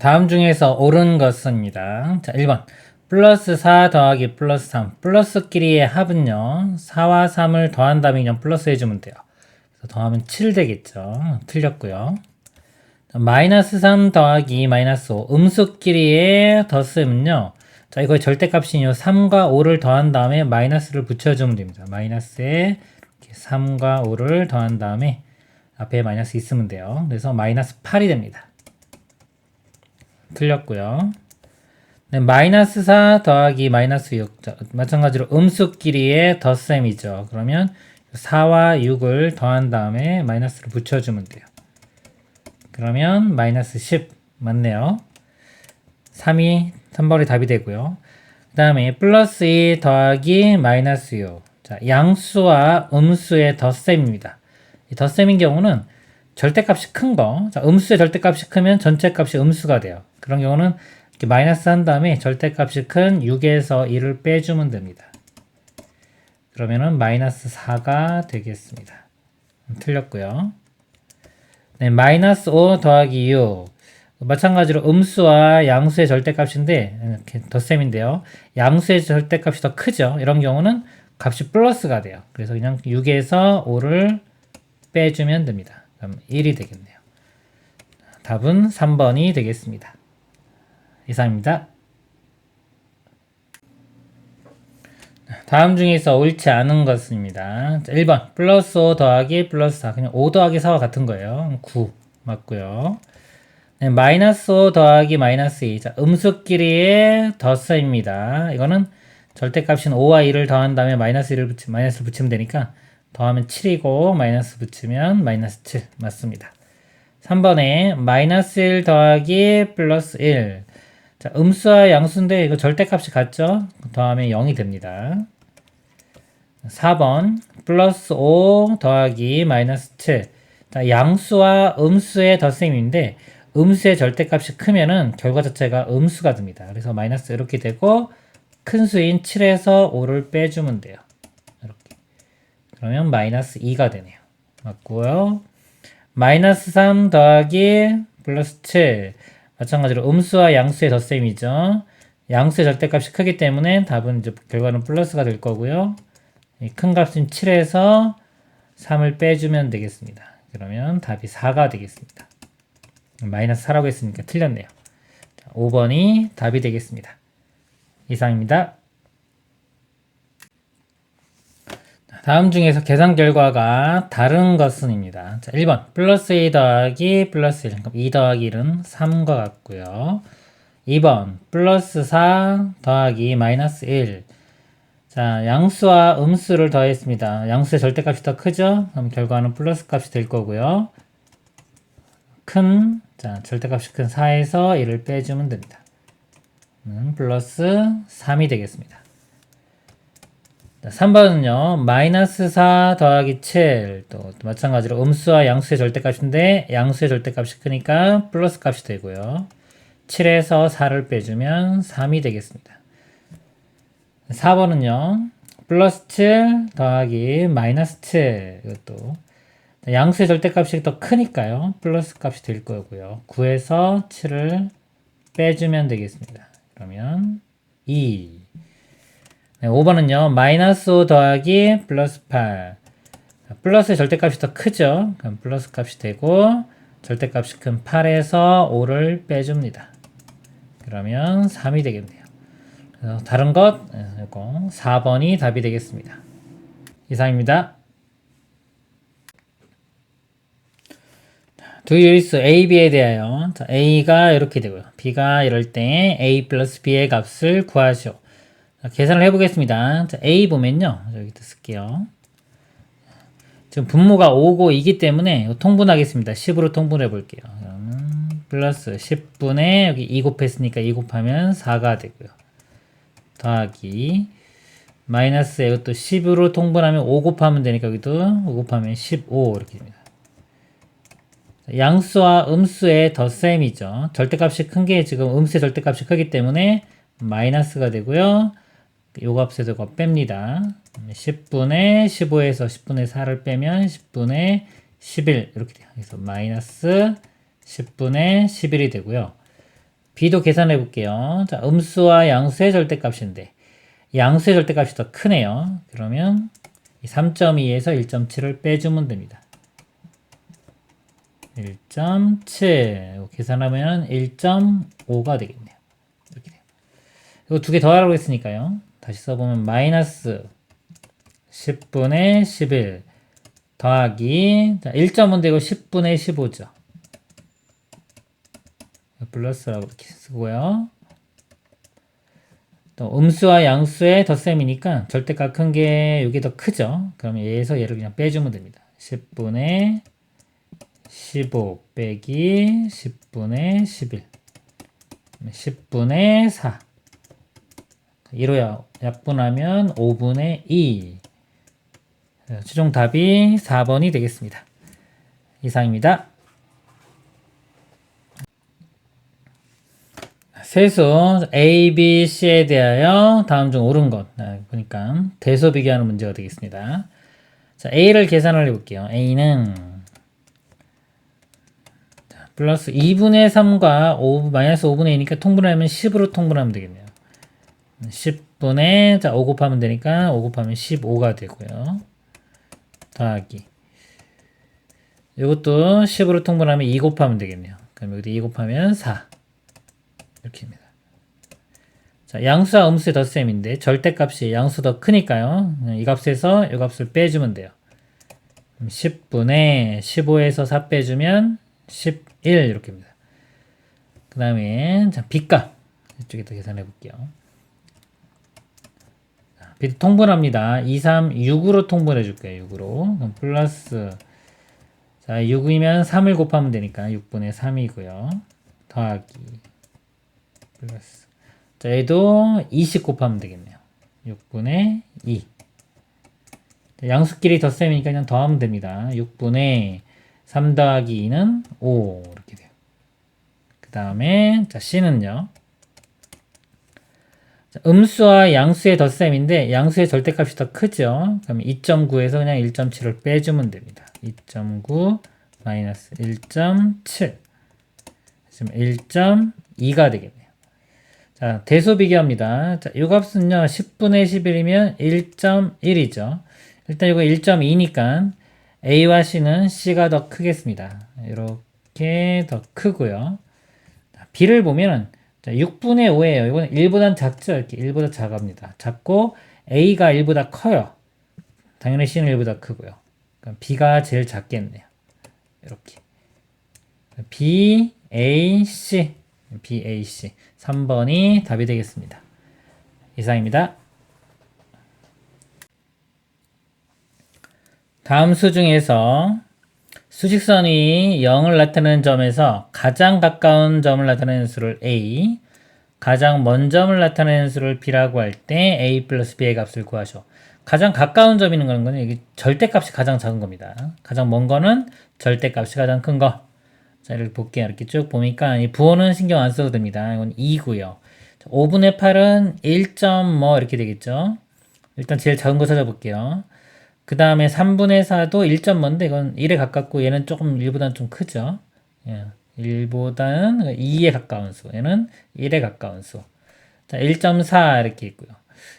다음 중에서 옳은 것은입니다. 자, 1번. 플러스 4 더하기 플러스 3. 플러스끼리의 합은요. 4와 3을 더한 다음에 그냥 플러스 해주면 돼요. 그래서 더하면 7 되겠죠. 틀렸고요. 자, 마이너스 3 더하기 마이너스 5. 음수끼리의 덧셈은요. 자, 이거 절대값이요. 3과 5를 더한 다음에 마이너스를 붙여주면 됩니다. 마이너스에 3과 5를 더한 다음에 앞에 마이너스 있으면 돼요. 그래서 마이너스 8이 됩니다. 틀렸고요. 네, 마이너스 4 더하기 마이너스 6. 자, 마찬가지로 음수끼리의 덧셈이죠. 그러면 4와 6을 더한 다음에 마이너스를 붙여주면 돼요. 그러면 마이너스 10 맞네요. 3번이 답이 되고요. 그 다음에 플러스 2 더하기 마이너스 6. 자, 양수와 음수의 덧셈입니다. 이 덧셈인 경우는 절대값이 큰 거. 자, 음수의 절대값이 크면 전체 값이 음수가 돼요. 그런 경우는 이렇게 마이너스 한 다음에 절대값이 큰 6에서 1을 빼주면 됩니다. 그러면은 마이너스 4가 되겠습니다. 틀렸고요. 네, 마이너스 5 더하기 6. 마찬가지로 음수와 양수의 절대값인데 이렇게 덧셈인데요. 양수의 절대값이 더 크죠. 이런 경우는 값이 플러스가 돼요. 그래서 그냥 6에서 5를 빼주면 됩니다. 그럼 1이 되겠네요. 답은 3번이 되겠습니다. 이상입니다. 다음 중에서 옳지 않은 것입니다. 1번 플러스 5 더하기 플러스 4. 그냥 5 더하기 4와 같은 거예요. 9 맞고요. 네, 마이너스 5 더하기 마이너스 2. 자, 음수끼리의 덧셈입니다. 이거는 절대값인 5와 2를 더한 다음에 마이너스를 붙이면 되니까 더하면 7이고 마이너스 붙이면 마이너스 7 맞습니다. 3번에 마이너스 1 더하기 플러스 1. 자, 음수와 양수인데 이거 절대값이 같죠? 더하면 0이 됩니다. 4번 플러스 5 더하기 마이너스 7. 자, 양수와 음수의 덧셈인데 음수의 절대값이 크면은 결과 자체가 음수가 됩니다. 그래서 마이너스 이렇게 되고 큰 수인 7에서 5를 빼주면 돼요. 이렇게. 그러면 마이너스 2가 되네요. 맞고요. 마이너스 3 더하기 플러스 7. 마찬가지로 음수와 양수의 덧셈이죠. 양수의 절대값이 크기 때문에 답은 이제 결과는 플러스가 될 거고요. 큰 값인 7에서 3을 빼주면 되겠습니다. 그러면 답이 4가 되겠습니다. 마이너스 4라고 했으니까 틀렸네요. 5번이 답이 되겠습니다. 이상입니다. 다음 중에서 계산 결과가 다른 것은입니다. 자, 1번 플러스 2 더하기 플러스 1. 그럼 2 더하기 1은 3과 같고요. 2번 플러스 4 더하기 마이너스 1. 자, 양수와 음수를 더했습니다. 양수의 절대값이 더 크죠? 그럼 결과는 플러스 값이 될 거고요. 자, 절대값이 큰 4에서 1을 빼주면 됩니다. 플러스 3이 되겠습니다. 3번은요, 마이너스 4 더하기 7. 또 마찬가지로 음수와 양수의 절대값인데, 양수의 절대값이 크니까 플러스 값이 되고요. 7에서 4를 빼주면 3이 되겠습니다. 4번은요, 플러스 7 더하기 마이너스 7. 이것도 양수의 절대값이 더 크니까요. 플러스 값이 될 거고요. 9에서 7을 빼주면 되겠습니다. 그러면 2. 네, 5번은요. 마이너스 5 더하기 플러스 8. 플러스의 절대값이 더 크죠. 그럼 플러스 값이 되고 절대값이 큰 8에서 5를 빼줍니다. 그러면 3이 되겠네요. 그래서 다른 것 이거 4번이 답이 되겠습니다. 이상입니다. 두 유리수 A, B에 대하여 자, A가 이렇게 되고요. B가 이럴 때 A 플러스 B의 값을 구하시오. 자, 계산을 해보겠습니다. 자, A 보면요. 여기도 쓸게요. 지금 분모가 5고 2기 때문에 통분하겠습니다. 10으로 통분해 볼게요. 그러면 플러스 10분의 여기 2 곱했으니까 2 곱하면 4가 되고요. 더하기 마이너스 이것도 10으로 통분하면 5 곱하면 되니까 여기도 5 곱하면 15 이렇게 됩니다. 양수와 음수의 덧셈이죠. 절대값이 큰 게 지금 음수의 절대값이 크기 때문에 마이너스가 되고요. 요 값에서 이거 뺍니다. 10분의 15에서 10분의 4를 빼면 10분의 11 이렇게 돼요. 그래서 마이너스 10분의 11이 되고요. B도 계산해 볼게요. 자, 음수와 양수의 절대값인데 양수의 절대값이 더 크네요. 그러면 3.2에서 1.7을 빼주면 됩니다. 1.7 계산하면 1.5가 되겠네요. 이렇게 돼요. 이거 두 개 더하라고 했으니까요. 다시 써보면 마이너스 10분의 11 더하기 1.5인데 이거 10분의 15죠. 플러스라고 이렇게 쓰고요. 또 음수와 양수의 덧셈이니까 절대값 큰 게 이게 더 크죠. 그러면 얘에서 얘를 그냥 빼주면 됩니다. 10분의 15 빼기 10분의 11 10분의 4 1로 약분하면 5분의 2 최종 답이 4번이 되겠습니다. 이상입니다. 세수 A, B, C에 대하여 다음 중 옳은 것 보니까 대소 비교하는 문제가 되겠습니다. 자, A를 계산을 해볼게요. A는 플러스 2분의 3과 마이너스 5분의 2니까 통분하면 10으로 통분하면 되겠네요. 10분의 5 곱하면 되니까 5 곱하면 15가 되고요. 더하기 이것도 10으로 통분하면 2 곱하면 되겠네요. 그럼 여기도 2 곱하면 4 이렇게입니다. 자, 양수와 음수의 덧셈인데 절대값이 양수 더 크니까요. 이 값에서 이 값을 빼주면 돼요. 10분의 15에서 4 빼주면 11 이렇게입니다. 그 다음에 B값 이쪽에다 계산해 볼게요. B 통분합니다. 2, 3, 6으로 통분해 줄게요. 6으로 그럼 플러스 자 6이면 3을 곱하면 되니까 6분의 3이고요. 더하기 플러스 자 얘도 20 곱하면 되겠네요. 6분의 2 양수끼리 덧셈이니까 그냥 더하면 됩니다. 6분의 3 더하기 2는 5 이렇게 돼요. 그 다음에 자 C는요. 자, 음수와 양수의 덧셈인데 양수의 절대값이 더 크죠. 그럼 2.9에서 그냥 1.7을 빼주면 됩니다. 2.9 마이너스 1.7 지금 1.2가 되겠네요. 자, 대소 비교합니다. 자, 이 값은요. 10분의 11이면 1.1이죠. 일단 이거 1.2니까 A와 C는 C가 더 크겠습니다. 이렇게 더 크고요. B를 보면은 6분의 5예요. 이거는 1보단 작죠. 이렇게 1보다 작습니다. 작고 A가 1보다 커요. 당연히 C는 1보다 크고요. 그럼 B가 제일 작겠네요. 이렇게 B, A, C B, A, C 3번이 답이 되겠습니다. 이상입니다. 다음 수 중에서 수직선이 0을 나타내는 점에서 가장 가까운 점을 나타내는 수를 A, 가장 먼 점을 나타내는 수를 B라고 할 때 A 플러스 B의 값을 구하셔. 가장 가까운 점이 있는 거는 이게 절대값이 가장 작은 겁니다. 가장 먼 거는 절대값이 가장 큰 거. 자, 이렇게 볼게요. 이렇게 쭉 보니까 이 부호는 신경 안 써도 됩니다. 이건 2고요. 5분의 8은 1. 뭐 이렇게 되겠죠. 일단 제일 작은 거 찾아볼게요. 그 다음에 3분의 4도 1. 뭔데 이건 1에 가깝고 얘는 조금 1보다는 좀 크죠. 예, 1보다는 2에 가까운 수. 얘는 1에 가까운 수. 자, 1.4 이렇게 있고요.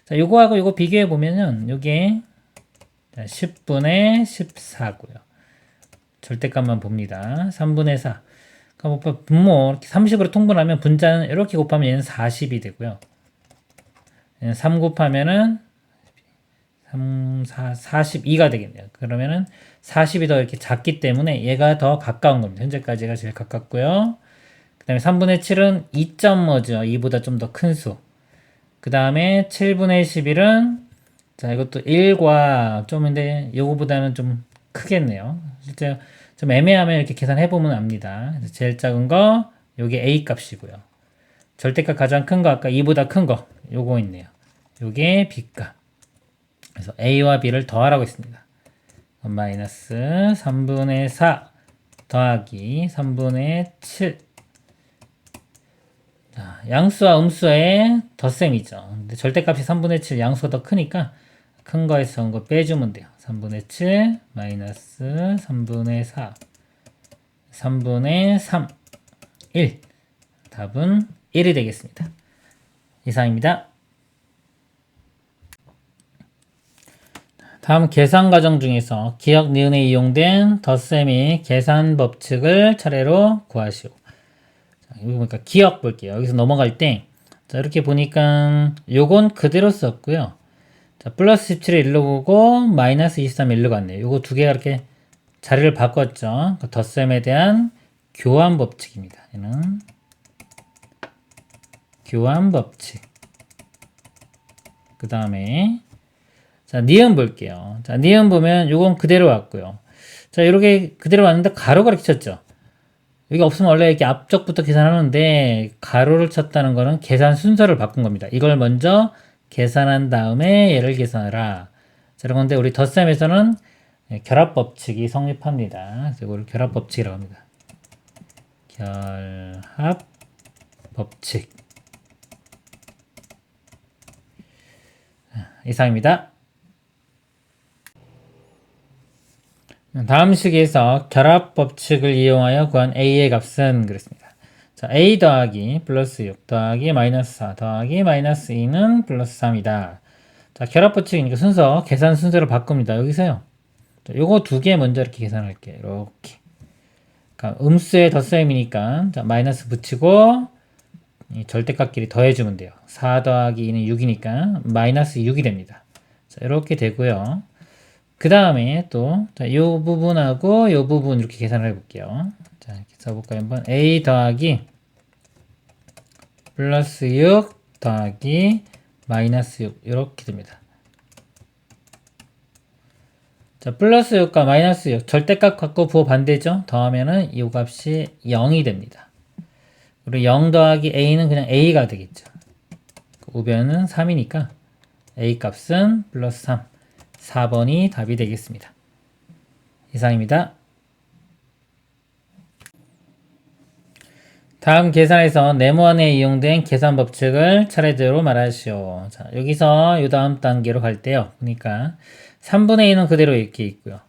자, 요거하고 요거 비교해 보면은 요게 10분의 14고요. 절대값만 봅니다. 3분의 4. 그럼 분모 이렇게 30으로 통분하면 분자는 이렇게 곱하면 얘는 40이 되고요. 얘는 3 곱하면은 42가 되겠네요. 그러면은 40이 더 이렇게 작기 때문에 얘가 더 가까운 겁니다. 현재까지가 제일 가깝고요. 그 다음에 3분의 7은 2.뭐죠? 2보다 좀 더 큰 수. 그 다음에 7분의 11은 자 이것도 1과 좀인데 요거보다는 좀 크겠네요. 실제 좀 애매하면 이렇게 계산해보면 압니다. 제일 작은 거 요게 A 값이고요. 절대값 가장 큰 거 아까 2보다 큰 거 요거 있네요. 요게 B 값. 그래서 A와 B를 더하라고 했습니다. 마이너스 3분의 4 더하기 3분의 7 자, 양수와 음수의 덧셈이죠. 근데 절대값이 3분의 7 양수가 더 크니까 큰 거에서 작은 거 빼주면 돼요. 3분의 7 마이너스 3분의 4 3분의 3 1 답은 1이 되겠습니다. 이상입니다. 다음 계산 과정 중에서 기억 니은에 이용된 덧셈이 계산 법칙을 차례로 구하시오. 자, 이거 보니까 기억 볼게요. 여기서 넘어갈 때, 자, 이렇게 보니까 요건 그대로 썼고요. 자, 플러스 17을 1로 보고 마이너스 23을 1로 갔네요. 요거 두 개가 이렇게 자리를 바꿨죠. 그 덧셈에 대한 교환 법칙입니다. 얘는 교환 법칙. 그 다음에 자, 니은 볼게요. 자, 니은 보면 요건 그대로 왔고요. 자, 이렇게 그대로 왔는데 가로가 이렇게 쳤죠. 여기 없으면 원래 이렇게 앞쪽부터 계산하는데 가로를 쳤다는 거는 계산 순서를 바꾼 겁니다. 이걸 먼저 계산한 다음에 얘를 계산하라. 자, 그런데 우리 덧셈에서는 결합 법칙이 성립합니다. 그래서 이걸 결합 법칙이라고 합니다. 결합 법칙. 이상입니다. 다음 식에서 결합 법칙을 이용하여 구한 a의 값은 그렇습니다. 자, a 더하기 플러스 6 더하기 마이너스 4 더하기 마이너스 2는 플러스 3이다. 자, 결합 법칙이니까 순서, 계산 순서를 바꿉니다. 여기서요. 자, 요거 두 개 먼저 이렇게 계산할게요. 이렇게. 그러니까 음수의 덧셈이니까 자, 마이너스 붙이고 이 절대값끼리 더해주면 돼요. 4 더하기 2는 6이니까 마이너스 6이 됩니다. 자, 이렇게 되고요. 그 다음에 또, 자, 요 부분하고 요 부분 이렇게 계산을 해볼게요. 자, 이렇게 써볼까요? 한번 a 더하기 플러스 6 더하기 마이너스 6 이렇게 됩니다. 자, 플러스 6과 마이너스 6 절대값 갖고 부호 반대죠? 더하면은 이 값이 0이 됩니다. 그리고 0 더하기 a는 그냥 a가 되겠죠. 우변은 3이니까 a 값은 플러스 3. 4번이 답이 되겠습니다. 이상입니다. 다음 계산에서 네모안에 이용된 계산 법칙을 차례대로 말하시오. 자, 여기서 이 다음 단계로 갈 때요. 보니까 3분의 2는 그대로 이렇게 있고요.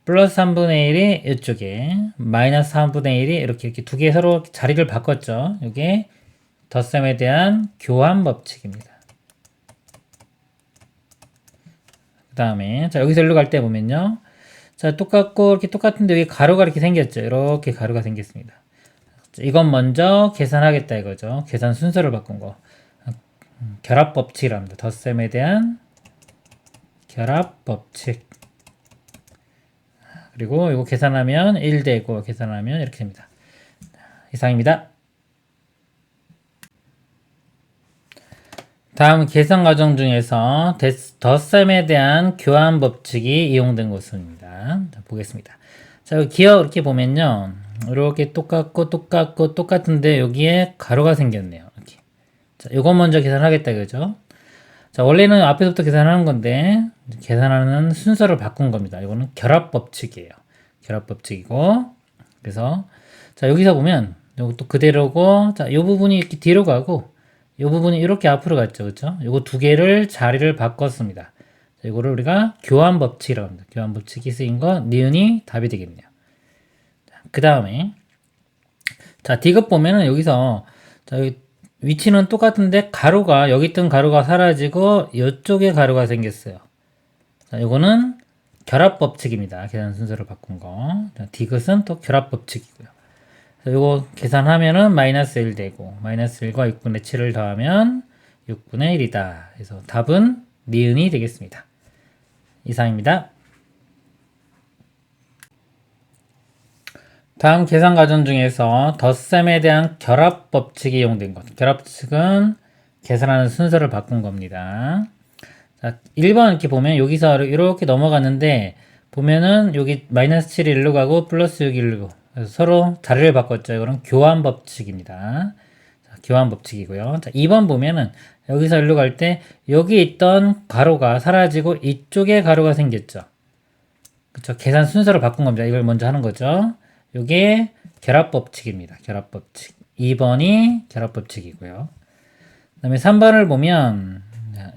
플러스 3분의 1이 이쪽에, 마이너스 3분의 1이 이렇게 두 개 서로 자리를 바꿨죠. 이게 덧셈에 대한 교환 법칙입니다. 그 다음에, 자, 여기서 일로 갈 때 보면요. 자, 똑같고, 이렇게 똑같은데 여기 가로가 이렇게 생겼죠. 이렇게 가로가 생겼습니다. 이건 먼저 계산하겠다 이거죠. 계산 순서를 바꾼 거. 결합 법칙이라고 합니다. 덧셈에 대한 결합 법칙. 그리고 이거 계산하면 1 되고, 계산하면 이렇게 됩니다. 이상입니다. 다음 계산 과정 중에서 덧셈에 대한 교환 법칙이 이용된 것입니다. 자, 보겠습니다. 자, 기억 이렇게 보면요. 이렇게 똑같은데 여기에 가로가 생겼네요. 이렇게. 자, 이거 먼저 계산하겠다 이거죠. 자, 원래는 앞에서부터 계산하는 건데 계산하는 순서를 바꾼 겁니다. 이거는 결합 법칙이에요. 결합 법칙이고, 그래서 자, 여기서 보면 이것도 그대로고, 자, 이 부분이 이렇게 뒤로 가고 이 부분이 이렇게 앞으로 갔죠. 그렇죠? 요거 두 개를 자리를 바꿨습니다. 자, 이거를 우리가 교환 법칙이라고 합니다. 교환 법칙이 쓰인 거 니은이 답이 되겠네요. 그 다음에 자, D급 보면은 여기서 자, 여기 위치는 똑같은데 가로가 여기 있던 가로가 사라지고 이쪽에 가로가 생겼어요. 자, 요거는 결합 법칙입니다. 계산 순서를 바꾼 거. 자, D급은 또 결합 법칙이고요. 요거 계산하면은 마이너스 1 되고, 마이너스 1과 6분의 7을 더하면 6분의 1이다. 그래서 답은 니은이 되겠습니다. 이상입니다. 다음 계산 과정 중에서 덧셈에 대한 결합 법칙이 이용된 것. 결합 법칙은 계산하는 순서를 바꾼 겁니다. 자, 1번 이렇게 보면 여기서 이렇게 넘어갔는데, 보면은 여기 마이너스 7이 1로 가고 플러스 6이 1로 가고, 그래서 서로 자리를 바꿨죠. 이거는 교환 법칙입니다. 자, 교환 법칙이고요. 자, 2번 보면은 여기서 일로 갈 때 여기 있던 가로가 사라지고 이쪽에 가로가 생겼죠. 그쵸? 계산 순서를 바꾼 겁니다. 이걸 먼저 하는 거죠. 이게 결합 법칙입니다. 결합 법칙. 2번이 결합 법칙이고요. 그 다음에 3번을 보면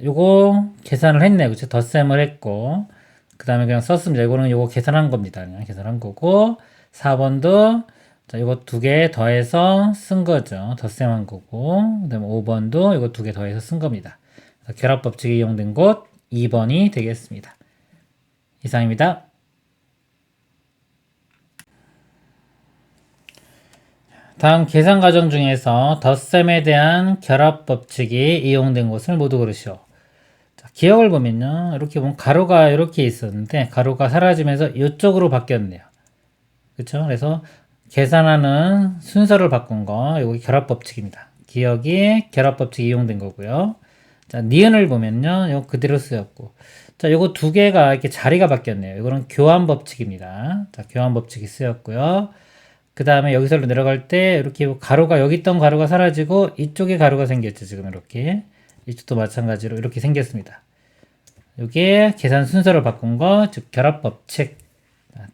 요거 계산을 했네요. 그쵸? 덧셈을 했고, 그 다음에 그냥 썼습니다. 이거는 요거 계산한 겁니다. 그냥 계산한 거고, 4번도 자, 이거 두 개 더해서 쓴 거죠. 덧셈한 거고. 그 다음에 5번도 이거 두 개 더해서 쓴 겁니다. 결합 법칙이 이용된 곳 2번이 되겠습니다. 이상입니다. 다음 계산 과정 중에서 덧셈에 대한 결합 법칙이 이용된 곳을 모두 고르시오. 자, 기억을 보면요. 이렇게 보면 가로가 이렇게 있었는데 가로가 사라지면서 이쪽으로 바뀌었네요. 그렇죠? 그래서 계산하는 순서를 바꾼 거, 이거 결합 법칙입니다. 기억이 결합 법칙이 이용된 거고요. 자, 니은을 보면요. 이거 그대로 쓰였고. 자, 이거 두 개가 이렇게 자리가 바뀌었네요. 이거는 교환 법칙입니다. 자, 교환 법칙이 쓰였고요. 그 다음에 여기서 내려갈 때 이렇게 가로가 여기 있던 가로가 사라지고 이쪽에 가로가 생겼죠. 지금 이렇게. 이쪽도 마찬가지로 이렇게 생겼습니다. 이게 계산 순서를 바꾼 거, 즉 결합 법칙.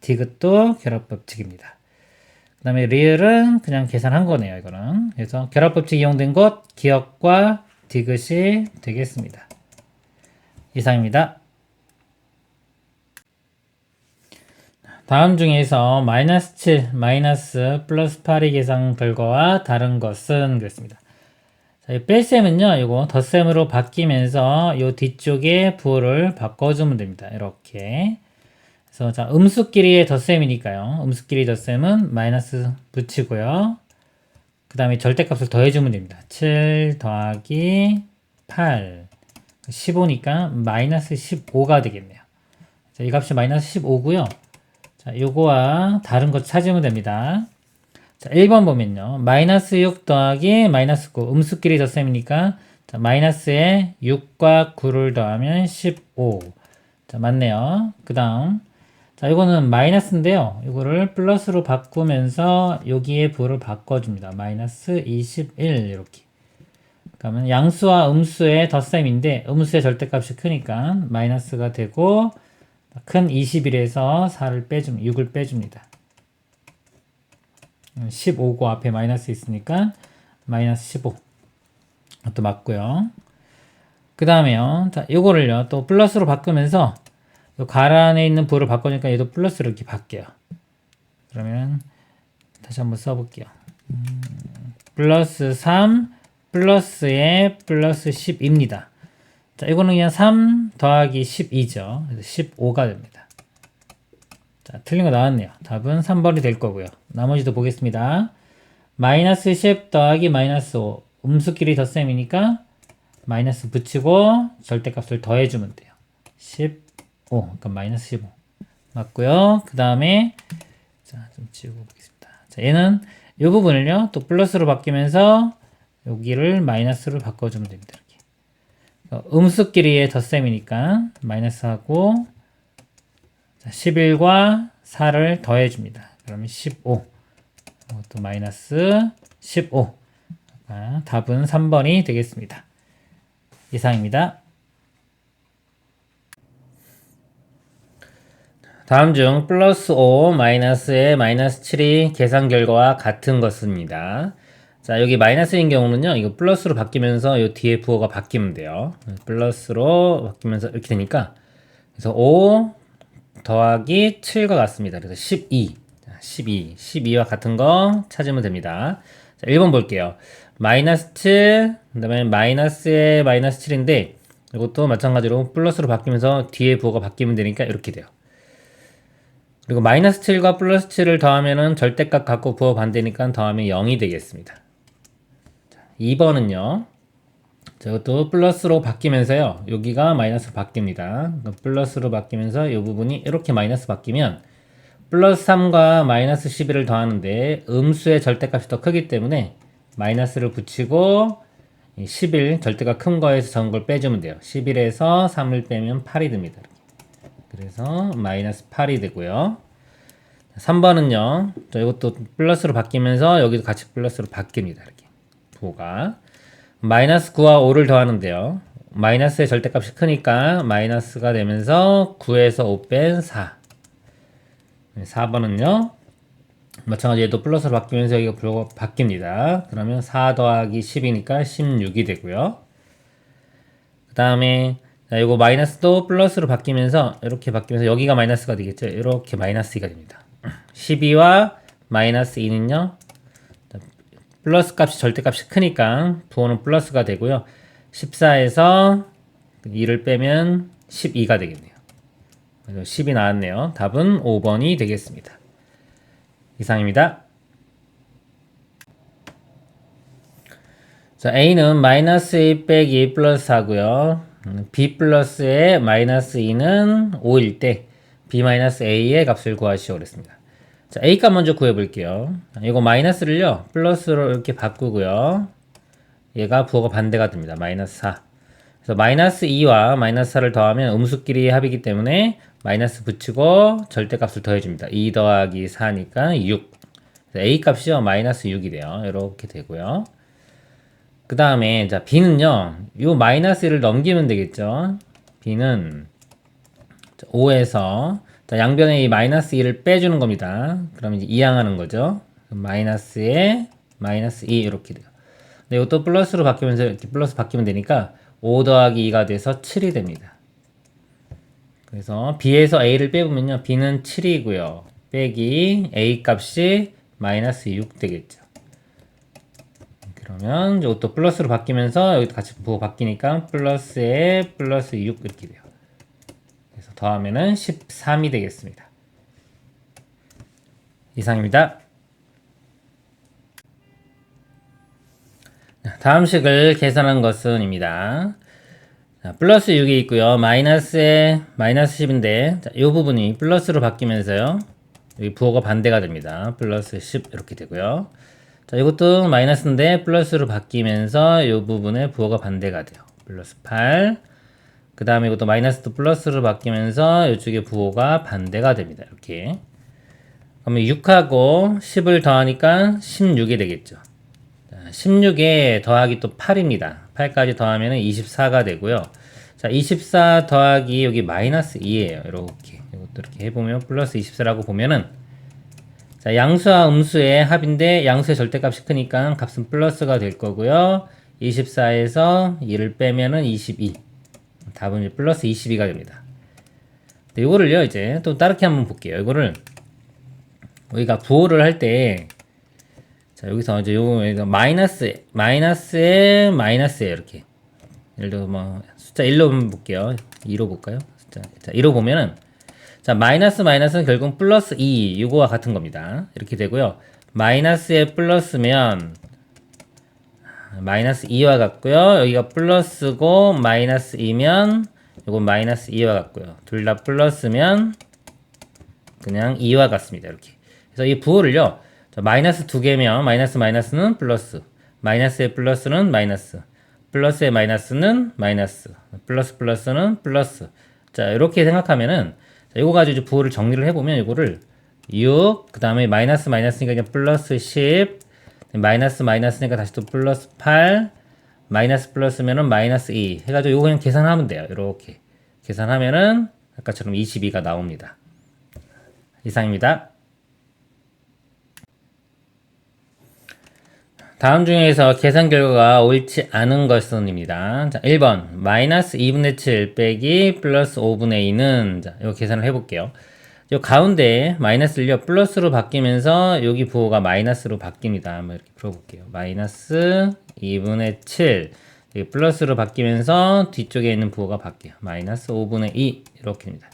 디귿도 결합 법칙입니다. 그 다음에 리을은 그냥 계산한 거네요. 이거는. 그래서 결합 법칙 이용된 곳 기억과 디귿이 되겠습니다. 이상입니다. 다음 중에서 마이너스 7, 마이너스 플러스 8의 계산 결과와 다른 것은 그랬습니다. 자, 이 뺄셈은요, 이거 덧셈으로 바뀌면서 이 뒤쪽에 부호를 바꿔주면 됩니다. 이렇게. 그래서 자, 음수끼리의 덧셈이니까요. 음수끼리 덧셈은 마이너스 붙이고요. 그 다음에 절대값을 더해주면 됩니다. 7 더하기 8. 15니까 마이너스 15가 되겠네요. 자, 이 값이 마이너스 15고요. 자, 요거와 다른 것 찾으면 됩니다. 자, 1번 보면요. 마이너스 6 더하기 마이너스 9. 음수끼리 덧셈이니까 자, 마이너스에 6과 9를 더하면 15. 자, 맞네요. 그 다음. 자, 이거는 마이너스인데요. 이거를 플러스로 바꾸면서 여기에 부호를 바꿔줍니다. 마이너스 21 이렇게. 그러면 양수와 음수의 덧셈인데 음수의 절대값이 크니까 마이너스가 되고 큰 21에서 4를 빼줍니다. 6을 빼줍니다. 15고 앞에 마이너스 있으니까 마이너스 15. 또 맞고요. 그 다음에요. 자, 요거를요. 또 플러스로 바꾸면서 요 갈 안에 있는 부호를 바꾸니까 얘도 플러스로 이렇게 바뀌어요. 그러면 다시 한번 써볼게요. 플러스 3 플러스에 플러스 10입니다. 자, 이거는 그냥 3 더하기 12죠. 그래서 15가 됩니다. 자, 틀린 거 나왔네요. 답은 3번이 될 거고요. 나머지도 보겠습니다. 마이너스 10 더하기 마이너스 5. 음수끼리 덧셈이니까 마이너스 붙이고 절대값을 더해주면 돼요. 15. 그러니까 마이너스 15. 맞고요. 그 다음에 자, 좀 지우고 보겠습니다. 자, 얘는 이 부분을요. 또 플러스로 바뀌면서 여기를 마이너스로 바꿔주면 됩니다. 이렇게. 음수끼리의 덧셈이니까 마이너스하고 11과 4를 더해줍니다. 그러면 15. 또 마이너스 15. 답은 3번이 되겠습니다. 이상입니다. 다음 중 플러스 5 마이너스의 마이너스 7이 계산 결과와 같은 것입니다. 자, 여기 마이너스인 경우는요, 이거 플러스로 바뀌면서 이 뒤에 부호가 바뀌면 돼요. 플러스로 바뀌면서 이렇게 되니까, 그래서 5 더하기 7과 같습니다. 그래서 12. 12와 같은 거 찾으면 됩니다. 자, 1번 볼게요. 마이너스 7, 그 다음에 마이너스의 마이너스 7인데, 이것도 마찬가지로 플러스로 바뀌면서 뒤에 부호가 바뀌면 되니까 이렇게 돼요. 그리고 마이너스 7과 플러스 7을 더하면은 절대값 갖고 부호 반대니까 더하면 0이 되겠습니다. 2번은요. 저것도 플러스로 바뀌면서요. 여기가 마이너스로 바뀝니다. 플러스로 바뀌면서 이 부분이 이렇게 마이너스 바뀌면 플러스 3과 마이너스 11을 더하는데 음수의 절대값이 더 크기 때문에 마이너스를 붙이고 11 절대가 큰 거에서 적은 걸 빼주면 돼요. 11에서 3을 빼면 8이 됩니다. 그래서 마이너스 8이 되고요. 3번은요. 이것도 플러스로 바뀌면서 여기도 같이 플러스로 바뀝니다. 이렇게 부호가 마이너스 9와 5를 더하는데요. 마이너스의 절대값이 크니까 마이너스가 되면서 9에서 5 뺀 4. 4번은요. 마찬가지로 얘도 플러스로 바뀌면서 여기가 부호가 바뀝니다. 그러면 4 더하기 10이니까 16이 되고요. 그 다음에 자, 이거 마이너스도 플러스로 바뀌면서 이렇게 바뀌면서 여기가 마이너스가 되겠죠. 이렇게 마이너스 2가 됩니다. 12와 마이너스 2는요. 플러스 값이 절대값이 크니까 부호는 플러스가 되고요. 14에서 2를 빼면 12가 되겠네요. 10이 나왔네요. 답은 5번이 되겠습니다. 이상입니다. 자, A는 마이너스 1 빼기 플러스 4고요. B 플러스의 마이너스 2는 5일 때 B 마이너스 A의 값을 구하시오 그랬습니다. 자, A 값 먼저 구해볼게요. 이거 마이너스를요, 플러스로 이렇게 바꾸고요. 얘가 부호가 반대가 됩니다. 마이너스 4. 그래서 마이너스 2와 마이너스 4를 더하면 음수끼리 합이기 때문에 마이너스 붙이고 절대값을 더해줍니다. 2 더하기 4니까 6. A 값이요, 마이너스 6이 돼요. 이렇게 되고요. 그 다음에, 자, B는요, 요 마이너스 1을 넘기면 되겠죠. B는 5에서, 자, 양변에 이 마이너스 1을 빼주는 겁니다. 그러면 이제 이항하는 거죠. 마이너스에 마이너스 2 이렇게 돼요. 근데 이것도 플러스로 바뀌면서 이렇게 플러스 바뀌면 되니까 5 더하기 2가 돼서 7이 됩니다. 그래서 B에서 A를 빼보면요, B는 7이고요. 빼기 A 값이 마이너스 6 되겠죠. 그러면 이것도 플러스로 바뀌면서 여기도 같이 부호 바뀌니까 플러스에 플러스 6 이렇게 돼요. 그래서 더하면은 13이 되겠습니다. 이상입니다. 다음 식을 계산한 것은입니다. 자, 플러스 6이 있고요. 마이너스에 마이너스 10인데 자, 이 부분이 플러스로 바뀌면서요. 여기 부호가 반대가 됩니다. 플러스 10 이렇게 되고요. 자, 이것도 마이너스인데 플러스로 바뀌면서 이 부분에 부호가 반대가 돼요. 플러스 8. 그 다음에 이것도 마이너스도 플러스로 바뀌면서 이쪽에 부호가 반대가 됩니다. 이렇게. 그러면 6하고 10을 더하니까 16이 되겠죠. 자, 16에 더하기 또 8입니다. 8까지 더하면 24가 되고요. 자, 24 더하기 여기 마이너스 2예요. 이렇게. 이것도 이렇게 해보면 플러스 24라고 보면은 자, 양수와 음수의 합인데 양수의 절대값이 크니까 값은 플러스가 될 거고요. 24에서 2를 빼면은 22. 답은 이제 플러스 22가 됩니다. 이거를요, 이제 또 다르게 한번 볼게요. 이거를 우리가 부호를 할 때, 자, 여기서 이제 요거 마이너스에 마이너스에 이렇게. 예를 들어 뭐 숫자 1로 한번 볼게요. 2로 볼까요? 자, 1로 보면은 자, 마이너스는 결국 플러스 2, 이거와 같은 겁니다. 이렇게 되고요. 마이너스에 플러스면 마이너스 2와 같고요. 여기가 플러스고 마이너스 2면 이건 마이너스 2와 같고요. 둘 다 플러스면 그냥 2와 같습니다. 이렇게. 그래서 이 부호를요. 마이너스 두 개면 마이너스는 플러스, 마이너스의 플러스는 마이너스, 플러스의 마이너스는 마이너스, 플러스는 플러스. 자, 이렇게 생각하면은 자, 이거 가지고 이제 부호를 정리를 해보면 이거를 6, 그 다음에 마이너스니까 그냥 플러스 10, 마이너스니까 다시 또 플러스 8, 마이너스 플러스면은 마이너스 2 해가지고 이거 그냥 계산하면 돼요. 이렇게 계산하면은 아까처럼 22가 나옵니다. 이상입니다. 다음 중에서 계산 결과가 옳지 않은 것은입니다. 자, 1번 마이너스 2분의 7 빼기 플러스 5분의 2는 자, 이거 계산을 해볼게요. 요 가운데 마이너스를요 플러스로 바뀌면서 여기 부호가 마이너스로 바뀝니다. 한번 이렇게 풀어볼게요. 마이너스 2분의 7 여기 플러스로 바뀌면서 뒤쪽에 있는 부호가 바뀌어요. 마이너스 5분의 2 이렇게 됩니다.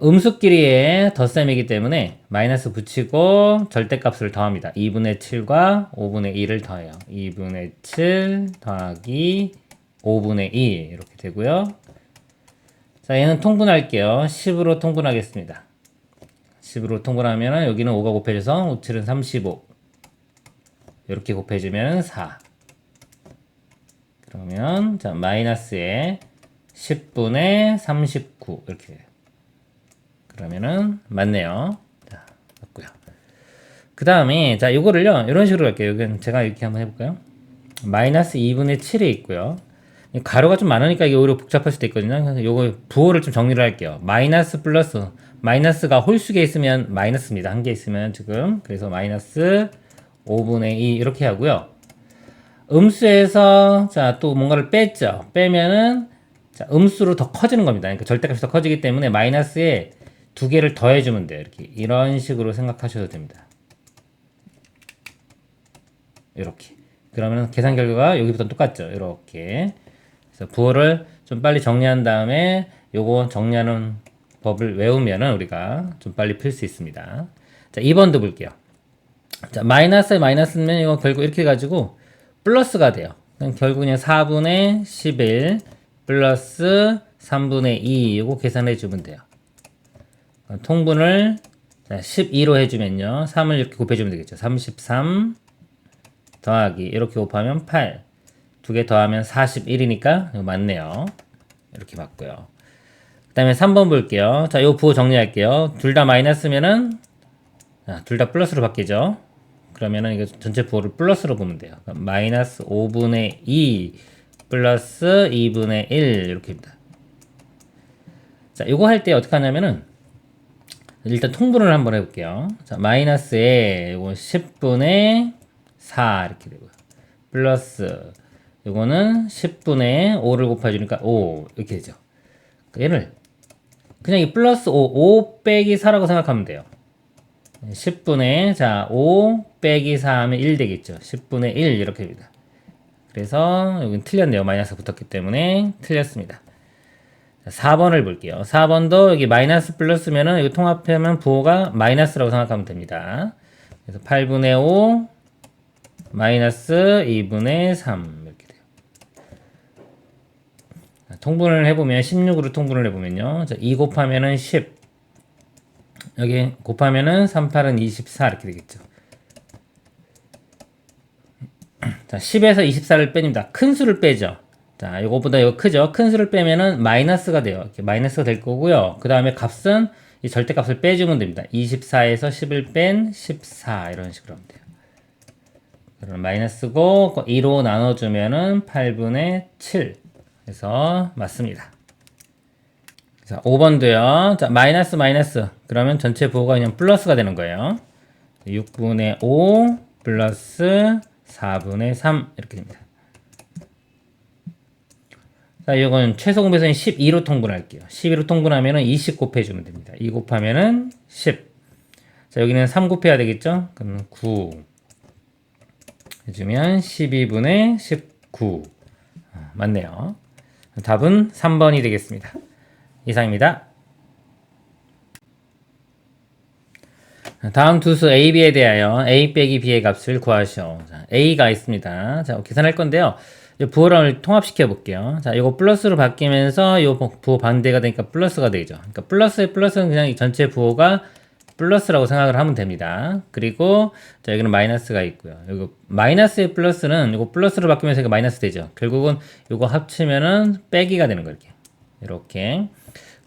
음수끼리의 덧셈이기 때문에 마이너스 붙이고 절대값을 더합니다. 2분의 7과 5분의 2를 더해요. 2분의 7 더하기 5분의 2 이렇게 되고요. 자, 얘는 통분할게요. 10으로 통분하겠습니다. 10으로 통분하면 여기는 5가 곱해져서 5, 7은 35 이렇게 곱해지면 4 그러면 자 마이너스에 10분의 39 이렇게 돼요. 그러면은 맞네요. 자, 맞고요. 그 다음에 자 이거를요 이런 식으로 할게요. 여기 제가 이렇게 한번 해볼까요? 마이너스 2분의 7이 있고요. 가로가 좀 많으니까 이게 오히려 복잡할 수도 있거든요. 그래서 요거 부호를 좀 정리를 할게요. 마이너스 플러스 마이너스가 홀수개 있으면 마이너스입니다. 한 개 있으면 지금 그래서 마이너스 5분의 2 이렇게 하고요. 음수에서 자 또 뭔가를 뺐죠. 빼면은 자 음수로 더 커지는 겁니다. 그러니까 절대값이 더 커지기 때문에 마이너스에 두 개를 더해주면 돼요. 이렇게 이런 식으로 생각하셔도 됩니다. 이렇게. 그러면 계산 결과가 여기부터 똑같죠. 이렇게. 그래서 부호를 좀 빨리 정리한 다음에 요거 정리하는 법을 외우면은 우리가 좀 빨리 풀 수 있습니다. 자, 2번도 볼게요. 자, 마이너스에 마이너스면 이거 결국 이렇게 해가지고 플러스가 돼요. 결국 그냥 4분의 11 플러스 3분의 2 이거 계산해 주면 돼요. 통분을 12로 해주면요. 3을 이렇게 곱해주면 되겠죠. 33 더하기 이렇게 곱하면 8 두 개 더하면 41이니까 이거 맞네요. 이렇게 맞고요. 그 다음에 3번 볼게요. 자, 요 부호 정리할게요. 둘 다 마이너스면은 둘 다 플러스로 바뀌죠. 그러면은 이거 전체 부호를 플러스로 보면 돼요. 마이너스 5분의 2 플러스 2분의 1 이렇게입니다. 자, 요거 할 때 어떻게 하냐면은 일단 통분을 한번 해볼게요. 자, 마이너스에 요거 10분의 4 이렇게 되고요. 플러스 요거는 10분의 5를 곱해주니까 5 이렇게 되죠. 얘를 그냥 이 플러스 5 빼기 4라고 생각하면 돼요. 10분의 자 5 빼기 4 하면 1 되겠죠. 10분의 1 이렇게 됩니다. 그래서 여긴 틀렸네요. 마이너스 붙었기 때문에 틀렸습니다. 4번을 볼게요. 4번도 여기 마이너스 플러스면은 여기 통합하면 부호가 마이너스라고 생각하면 됩니다. 그래서 8분의 5 마이너스 2분의 3 이렇게 돼요. 통분을 해보면 16으로 통분을 해보면요. 자, 2 곱하면은 10 여기 곱하면은 3, 8은 24 이렇게 되겠죠. 자, 10에서 24를 뺍니다. 큰 수를 빼죠. 자, 요거보다 이거 크죠? 큰 수를 빼면은 마이너스가 돼요. 이렇게 마이너스가 될 거고요. 그 다음에 값은 이 절대값을 빼주면 됩니다. 24에서 10을 뺀 14 이런 식으로 하면 돼요. 그럼 마이너스고 2로 나눠주면은 8분의 7 그래서 맞습니다. 자, 5번도요. 자, 마이너스 마이너스 그러면 전체 부호가 그냥 플러스가 되는 거예요. 6분의 5 플러스 4분의 3 이렇게 됩니다. 자, 이건 최소 공배선이 12로 통분할게요. 12로 통분하면은 20 곱해주면 됩니다. 2 곱하면은 10. 자, 여기는 3 곱해야 되겠죠? 그럼 9 해주면 12분의 19. 맞네요. 답은 3번이 되겠습니다. 이상입니다. 다음 두수 A, B에 대하여 A 빼기 B의 값을 구하시오. 자, A가 있습니다. 자, 계산할 건데요. 부호를 통합시켜 볼게요. 자, 이거 플러스로 바뀌면서 이 부호 반대가 되니까 플러스가 되죠. 그러니까 플러스의 플러스는 그냥 이 전체 부호가 플러스라고 생각을 하면 됩니다. 그리고 자, 여기는 마이너스가 있고요. 여기 마이너스의 플러스는 이거 플러스로 바뀌면서 이거 마이너스 되죠. 결국은 이거 합치면은 빼기가 되는 거예요. 이렇게.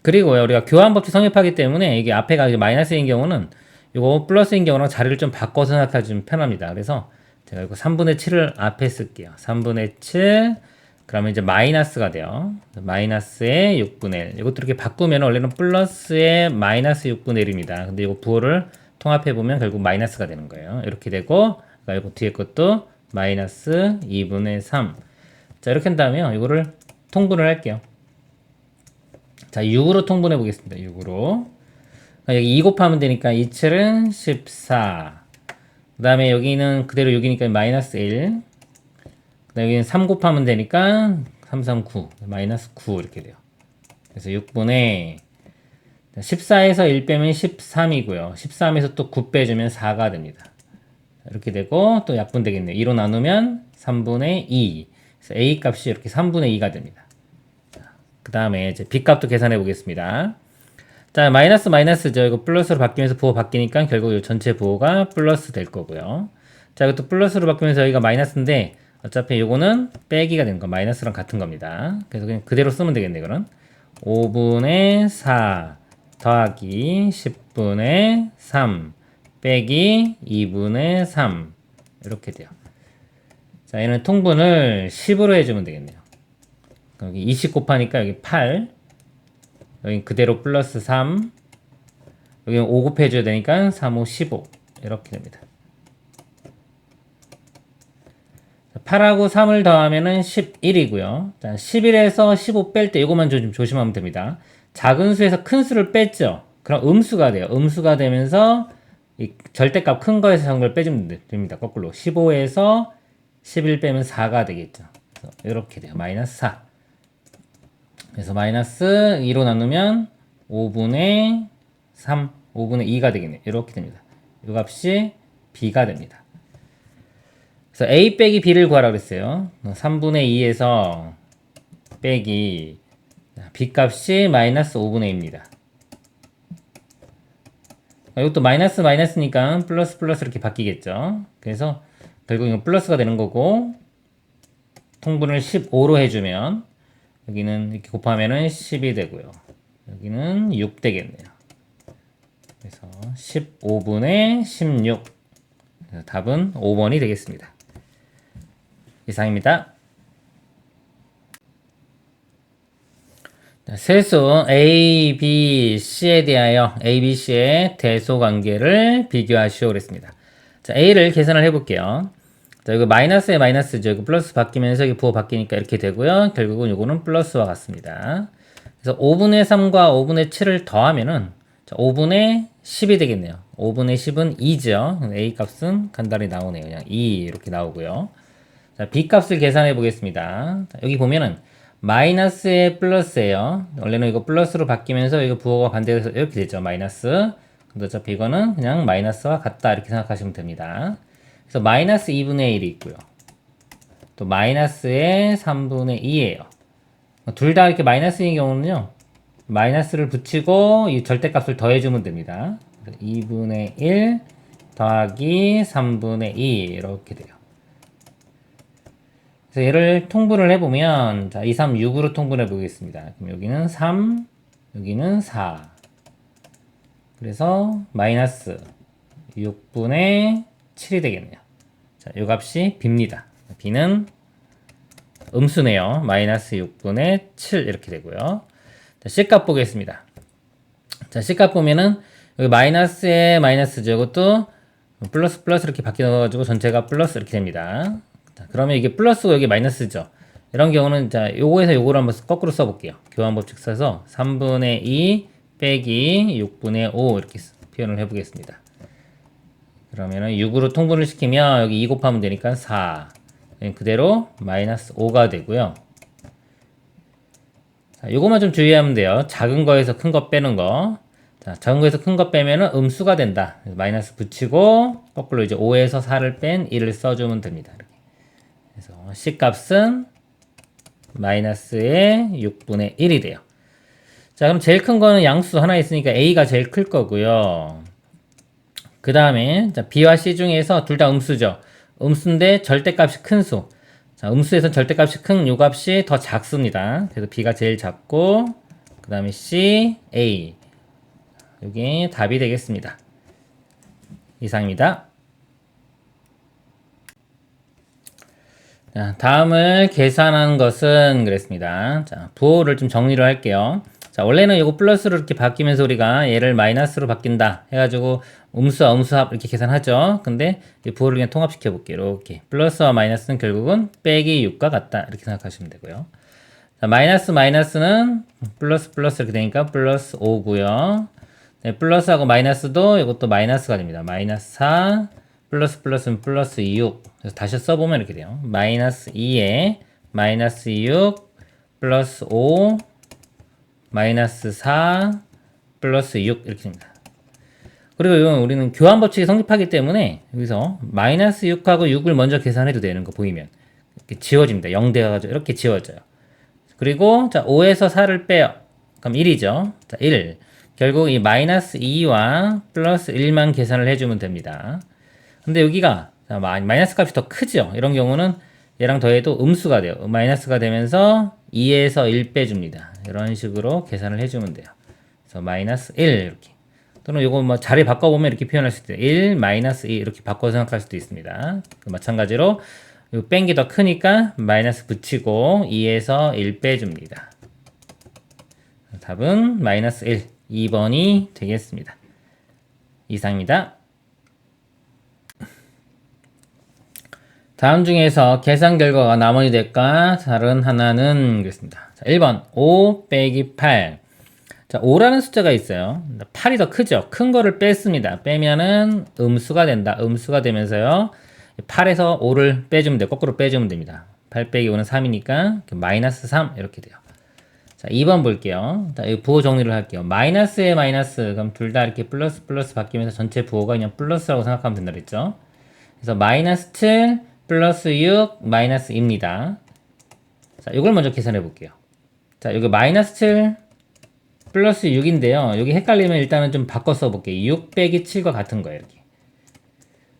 그리고요, 우리가 교환법칙 성립하기 때문에 이게 앞에가 마이너스인 경우는 이거 플러스인 경우랑 자리를 좀 바꿔서 생각하시면 편합니다. 그래서 제가 이거 3분의 7을 앞에 쓸게요. 3분의 7 그러면 이제 마이너스가 돼요. 마이너스에 6분의 1 이것도 이렇게 바꾸면 원래는 플러스에 마이너스 6분의 1입니다. 근데 이거 부호를 통합해보면 결국 마이너스가 되는 거예요. 이렇게 되고 그러니까 이거 뒤에 것도 마이너스 2분의 3 자, 이렇게 한 다음에 이거를 통분을 할게요. 자, 6으로 통분해 보겠습니다. 6으로 여기 2 곱하면 되니까 2칠은 14 그 다음에 여기는 그대로 6이니까 마이너스 1 그 다음에 여기는 3 곱하면 되니까 3, 3, 9 마이너스 9 이렇게 돼요. 그래서 6분의 14에서 1 빼면 13이고요 13에서 또 9 빼주면 4가 됩니다. 이렇게 되고 또 약분 되겠네요. 2로 나누면 3분의 2 그래서 A 값이 이렇게 3분의 2가 됩니다. 그 다음에 이제 B 값도 계산해 보겠습니다. 자, 마이너스죠. 이거 플러스로 바뀌면서 부호 바뀌니까 결국 이 전체 부호가 플러스 될 거고요. 자, 이것도 플러스로 바뀌면서 여기가 마이너스인데 어차피 이거는 빼기가 되는 거 마이너스랑 같은 겁니다. 그래서 그냥 그대로 쓰면 되겠네요. 그럼 5분의 4 더하기 10분의 3 빼기 2분의 3 이렇게 돼요. 자, 얘는 통분을 10으로 해주면 되겠네요. 여기 20 곱하니까 여기 8 여기 그대로 플러스 3 여기는 5 곱해줘야 되니까 3, 5, 15 이렇게 됩니다. 8하고 3을 더하면은 11이고요. 자, 11에서 15 뺄 때 이것만 좀 조심하면 됩니다. 작은 수에서 큰 수를 뺐죠. 그럼 음수가 돼요. 음수가 되면서 이 절대값 큰 거에서 작은 걸 빼주면 됩니다. 거꾸로 15에서 11 빼면 4가 되겠죠. 그래서 이렇게 돼요. 마이너스 4. 그래서 마이너스 2로 나누면 5분의 3, 5분의 2가 되겠네요. 이렇게 됩니다. 이 값이 b가 됩니다. 그래서 a 빼기 b를 구하라고 그랬어요. 3분의 2에서 빼기 b 값이 마이너스 5분의 2입니다. 이것도 마이너스 마이너스니까 플러스 플러스 이렇게 바뀌겠죠. 그래서 결국 이건 플러스가 되는 거고 통분을 15로 해주면 여기는 이렇게 곱하면은 10이 되고요. 여기는 6 되겠네요. 그래서 15분의 16. 그래서 답은 5번이 되겠습니다. 이상입니다. 세수 A, B, C에 대하여 A, B, C의 대소 관계를 비교하시오 그랬습니다. 자, A를 계산을 해볼게요. 자, 이거 마이너스에 마이너스죠. 이거 플러스 바뀌면서 이게 부호 바뀌니까 이렇게 되고요. 결국은 이거는 플러스와 같습니다. 그래서 5분의 3과 5분의 7을 더하면은 자, 5분의 10이 되겠네요. 5분의 10은 2죠. A 값은 간단히 나오네요. 그냥 2 이렇게 나오고요. 자, B 값을 계산해 보겠습니다. 자, 여기 보면은 마이너스에 플러스예요. 원래는 이거 플러스로 바뀌면서 이거 부호가 반대돼서 이렇게 되죠. 마이너스. 근데 어차피 이거는 그냥 마이너스와 같다 이렇게 생각하시면 됩니다. 그래서 마이너스 2분의 1이 있고요. 또 마이너스의 3분의 2예요. 둘 다 이렇게 마이너스인 경우는요. 마이너스를 붙이고 이 절대값을 더해주면 됩니다. 2분의 1 더하기 3분의 2 이렇게 돼요. 그래서 얘를 통분을 해보면 자, 2, 3, 6으로 통분해 보겠습니다. 그럼 여기는 3, 여기는 4. 그래서 마이너스 6분의 7이 되겠네요. 자, 이 값이 b입니다. b는 음수네요. 마이너스 6분의 7 이렇게 되고요. 자, C값 보겠습니다. 자, C값 보면은 여기 마이너스에 마이너스죠. 이것도 플러스 플러스 이렇게 바뀌어가지고 전체가 플러스 이렇게 됩니다. 자, 그러면 이게 플러스고 여기 마이너스죠. 이런 경우는 자, 요거에서 요거를 한번 거꾸로 써볼게요. 교환법칙 써서 3분의 2 빼기 6분의 5 이렇게 표현을 해보겠습니다. 그러면은 6으로 통분을 시키면 여기 2 곱하면 되니까 4. 그대로 마이너스 5가 되고요. 자, 요것만 좀 주의하면 돼요. 작은 거에서 큰 거 빼는 거. 자, 작은 거에서 큰 거 빼면은 음수가 된다. 마이너스 붙이고 거꾸로 이제 5에서 4를 뺀 1을 써주면 됩니다. 이렇게. 그래서 C 값은 마이너스의 6분의 1이 돼요. 자, 그럼 제일 큰 거는 양수 하나 있으니까 A가 제일 클 거고요. 그 다음에 B와 C 중에서 둘 다 음수죠. 음수인데 절대값이 큰 수. 자, 음수에선 절대값이 큰 요 값이 더 작습니다. 그래서 B가 제일 작고 그 다음에 C, A. 이게 답이 되겠습니다. 이상입니다. 자, 다음을 계산한 것은 그랬습니다. 자, 부호를 좀 정리를 할게요. 자, 원래는 이거 플러스로 이렇게 바뀌면서 우리가 얘를 마이너스로 바뀐다 해가지고 음수와 음수합 이렇게 계산하죠. 근데 이 부호를 그냥 통합시켜 볼게요. 이렇게 플러스와 마이너스는 결국은 빼기 6과 같다 이렇게 생각하시면 되고요. 자, 마이너스 마이너스는 플러스 플러스 이렇게 되니까 플러스 5고요. 네, 플러스하고 마이너스도 이것도 마이너스가 됩니다. 마이너스 4 플러스 플러스는 플러스 6. 그래서 다시 써보면 이렇게 돼요. 마이너스 2에 마이너스 6 플러스 5 마이너스 4 플러스 6 이렇게 됩니다. 그리고 이건 우리는 교환법칙이 성립하기 때문에 여기서 마이너스 6하고 6을 먼저 계산해도 되는 거 보이면 이렇게 지워집니다. 0 돼가지고 이렇게 지워져요. 그리고 자 5에서 4를 빼요. 그럼 1이죠. 자 1. 결국 이 마이너스 2와 플러스 1만 계산을 해주면 됩니다. 근데 여기가 마이너스 값이 더 크죠. 이런 경우는 얘랑 더해도 음수가 돼요. 마이너스가 되면서 2에서 1 빼줍니다. 이런 식으로 계산을 해주면 돼요. 그래서 마이너스 1 이렇게. 또는 이거 뭐 자리 바꿔보면 이렇게 표현할 수 있어요. 1 마이너스 2 이렇게 바꿔 생각할 수도 있습니다. 마찬가지로 이 뺀 게 더 크니까 마이너스 붙이고 2에서 1 빼줍니다. 답은 마이너스 1, 2번이 되겠습니다. 이상입니다. 다음 중에서 계산 결과가 나머지 대가 다른 하나는 그렇습니다. 자, 1번 5 빼기 8. 자, 5라는 숫자가 있어요. 8이 더 크죠? 큰 거를 뺐습니다. 빼면은 음수가 된다. 음수가 되면서요. 8에서 5를 빼주면 돼요. 거꾸로 빼주면 됩니다. 8 빼기 5는 3이니까 마이너스 3 이렇게 돼요. 자, 2번 볼게요. 자, 이 부호 정리를 할게요. 마이너스에 마이너스. 그럼 둘 다 이렇게 플러스 플러스 바뀌면서 전체 부호가 그냥 플러스라고 생각하면 된다 그랬죠? 그래서 마이너스 7 플러스 6 마이너스 2입니다. 자, 이걸 먼저 계산해 볼게요. 자, 여기 마이너스 7 플러스 6인데요. 여기 헷갈리면 일단은 좀 바꿔 써볼게요. 6 빼기 7과 같은 거예요. 여기.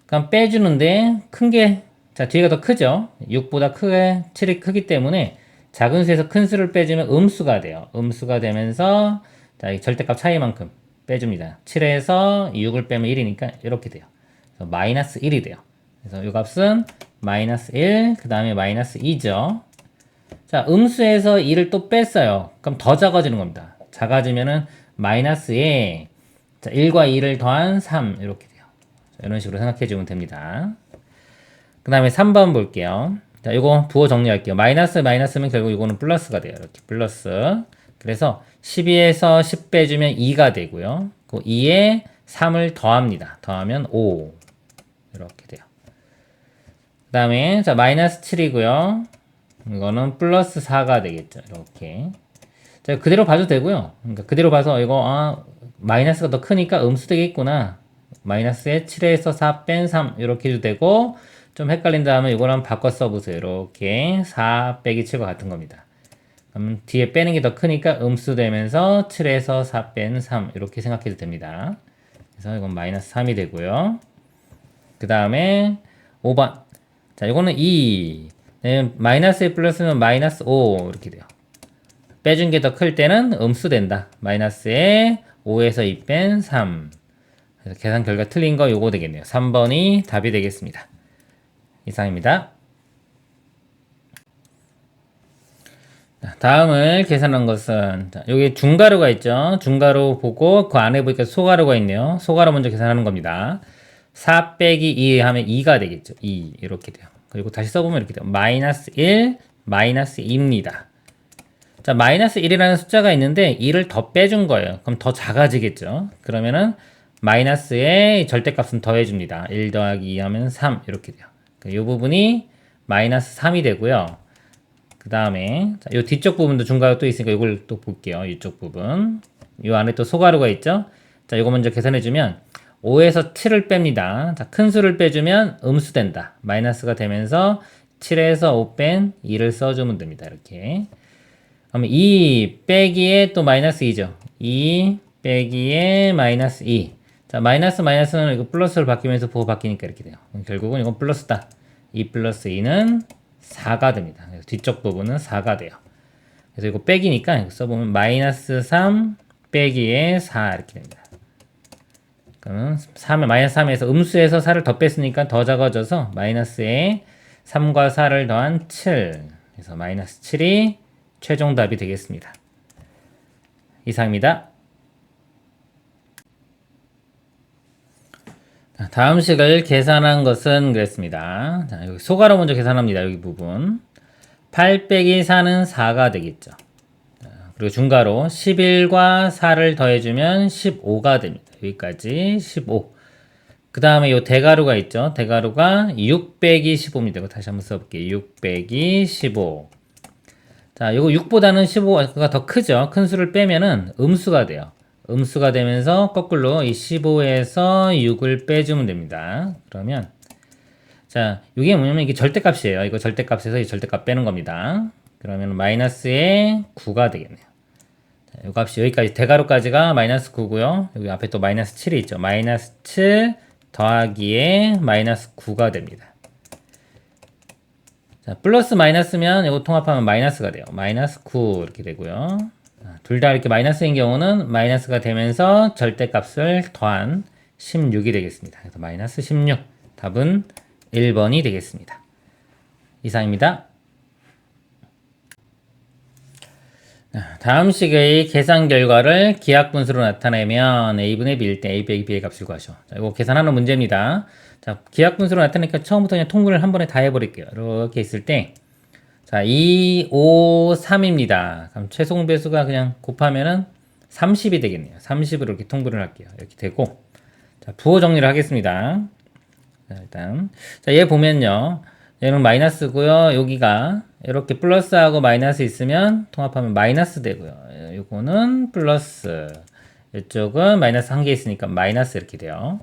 그럼 빼주는데 큰 게, 자, 뒤가 더 크죠? 6보다 크게 7이 크기 때문에 작은 수에서 큰 수를 빼주면 음수가 돼요. 음수가 되면서 자, 이 절대값 차이만큼 빼줍니다. 7에서 6을 빼면 1이니까 이렇게 돼요. 그래서 마이너스 1이 돼요. 그래서 이 값은 마이너스 1, 그 다음에 마이너스 2죠. 자, 음수에서 2를 또 뺐어요. 그럼 더 작아지는 겁니다. 작아지면은 마이너스에 자, 1과 2를 더한 3 이렇게 돼요. 자, 이런 식으로 생각해 주면 됩니다. 그 다음에 3번 볼게요. 자, 이거 부호 정리할게요. 마이너스면 결국 이거는 플러스가 돼요. 이렇게 플러스. 그래서 12에서 10 빼주면 2가 되고요. 그 2에 3을 더합니다. 더하면 5 이렇게 돼요. 그 다음에 자, 마이너스 7이고요. 이거는 플러스 4가 되겠죠. 이렇게. 자, 그대로 봐도 되고요. 그러니까 그대로 봐서 이거 마이너스가 더 크니까 음수 되겠구나. 마이너스에 7에서 4 뺀 3 이렇게 해도 되고 좀 헷갈린다 하면 이거랑 바꿔 써보세요. 이렇게 4 빼기 7과 같은 겁니다. 그럼 뒤에 빼는 게 더 크니까 음수 되면서 7에서 4 뺀 3 이렇게 생각해도 됩니다. 그래서 이건 마이너스 3이 되고요. 그 다음에 5번. 자, 이거는 2. 네, 마이너스에 플러스면 마이너스 5 이렇게 돼요. 빼준 게 더 클 때는 음수 된다. 마이너스에 5에서 2 뺀 3. 그래서 계산 결과 틀린 거 요거 되겠네요. 3번이 답이 되겠습니다. 이상입니다. 다음을 계산한 것은 자, 여기 중가루가 있죠. 중가루 보고 그 안에 보니까 소가루가 있네요. 소가루 먼저 계산하는 겁니다. 4 빼기 2 하면 2가 되겠죠. 2 이렇게 돼요. 그리고 다시 써보면 이렇게 돼요. 마이너스 1 마이너스 2입니다. 자, 마이너스 1이라는 숫자가 있는데 2를 더 빼준 거예요. 그럼 더 작아지겠죠. 그러면은 마이너스의 절대값은 더해줍니다. 1 더하기 2 하면 3 이렇게 돼요. 이 부분이 마이너스 3이 되고요. 그 다음에 이 뒤쪽 부분도 중가루 또 있으니까 이걸 또 볼게요. 이쪽 부분. 이 안에 또 소가루가 있죠. 자, 이거 먼저 계산해주면 5에서 7을 뺍니다. 자, 큰 수를 빼주면 음수 된다. 마이너스가 되면서 7에서 5 뺀 2를 써주면 됩니다. 이렇게. 그러면 2 빼기에 또 마이너스 2죠. 2 빼기에 마이너스 2. 자, 마이너스는 이거 플러스로 바뀌면서 부호 바뀌니까 이렇게 돼요. 결국은 이건 플러스다. 2 플러스 2는 4가 됩니다. 뒤쪽 부분은 4가 돼요. 그래서 이거 빼기니까 이거 써보면 마이너스 3 빼기에 4 이렇게 됩니다. 그러면 3, 마이너스 3에서 음수에서 4를 더 뺐으니까 더 작아져서 마이너스에 3과 4를 더한 7. 그래서 마이너스 7이 최종 답이 되겠습니다. 이상입니다. 다음 식을 계산한 것은 그랬습니다. 자, 여기 소가로 먼저 계산합니다. 여기 부분. 8 빼기 4는 4가 되겠죠. 자, 그리고 중가로 11과 4를 더해주면 15가 됩니다. 여기까지 15. 그 다음에 요 대가루가 있죠. 대가루가 6 빼기 15입니다. 이거 다시 한번 써볼게요. 6 빼기 15. 자, 요거 6보다는 15가 더 크죠. 큰 수를 빼면은 음수가 돼요. 음수가 되면서 거꾸로 이 15에서 6을 빼주면 됩니다. 그러면 자, 이게 뭐냐면 이게 절대값이에요. 이거 절대값에서 이 절대값 빼는 겁니다. 그러면 마이너스의 9가 되겠네요. 자, 이 값이 여기까지 대가로까지가 마이너스 9고요. 여기 앞에 또 마이너스 7이 있죠. 마이너스 7 더하기에 마이너스 9가 됩니다. 자, 플러스 마이너스면 이거 통합하면 마이너스가 돼요. 마이너스 9 이렇게 되고요. 둘 다 이렇게 마이너스인 경우는 마이너스가 되면서 절대값을 더한 16이 되겠습니다. 그래서 마이너스 16. 답은 1번이 되겠습니다. 이상입니다. 다음 식의 계산 결과를 기하분수로 나타내면 a분의 b일 때 a 빼기 b의 값을 구하죠. 자, 이거 계산하는 문제입니다. 자, 기하분수로 나타내니까 처음부터 그냥 통분을 한 번에 다 해버릴게요. 이렇게 있을 때 자, 2, 5, 3입니다. 그럼 최종 배수가 그냥 곱하면은 30이 되겠네요. 30으로 이렇게 통분을 할게요. 이렇게 되고, 자, 부호 정리를 하겠습니다. 자, 일단, 자, 얘 보면요. 얘는 마이너스고요. 여기가 이렇게 플러스하고 마이너스 있으면 통합하면 마이너스 되고요. 요거는 플러스. 이쪽은 마이너스 한 개 있으니까 마이너스 이렇게 돼요.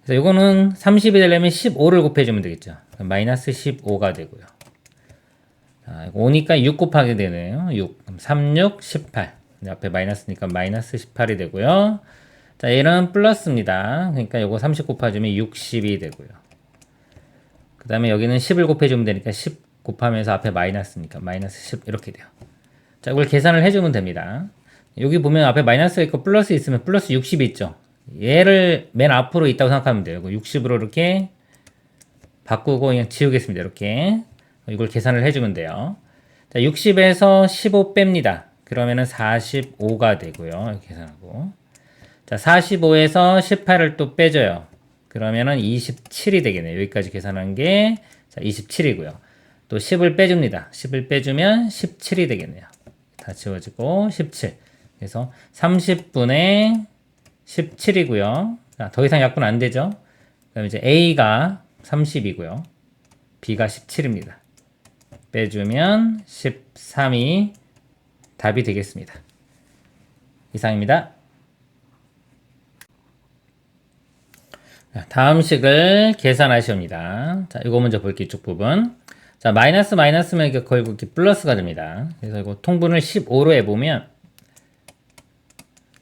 그래서 요거는 30이 되려면 15를 곱해주면 되겠죠. 마이너스 15가 되고요. 자, 5니까 6 곱하게 되네요. 6. 그럼 3, 6, 18. 앞에 마이너스니까 마이너스 18이 되고요. 자, 얘는 플러스입니다. 그러니까 요거 30 곱해주면 60이 되고요. 그 다음에 여기는 10을 곱해주면 되니까 10 곱하면서 앞에 마이너스니까 마이너스 10 이렇게 돼요. 자, 이걸 계산을 해주면 됩니다. 여기 보면 앞에 마이너스가 있고 플러스 있으면 플러스 60이 있죠. 얘를 맨 앞으로 있다고 생각하면 돼요. 60으로 이렇게 바꾸고 그냥 지우겠습니다. 이렇게. 이걸 계산을 해주면 돼요. 자, 60에서 15 뺍니다. 그러면은 45가 되고요. 이렇게 계산하고. 자, 45에서 18을 또 빼줘요. 그러면은 27이 되겠네요. 여기까지 계산한 게, 자, 27이고요. 또 10을 빼줍니다. 10을 빼주면 17이 되겠네요. 다 지워지고, 17. 그래서 30분의 17이고요. 자, 더 이상 약분 안 되죠? 그럼 이제 A가 30이고요. B가 17입니다. 빼주면 13이 답이 되겠습니다. 이상입니다. 다음 식을 계산하시옵니다. 자, 이거 먼저 볼게요. 이쪽 부분. 자, 마이너스면 이게 걸고 이렇게 플러스가 됩니다. 그래서 이거 통분을 15로 해보면,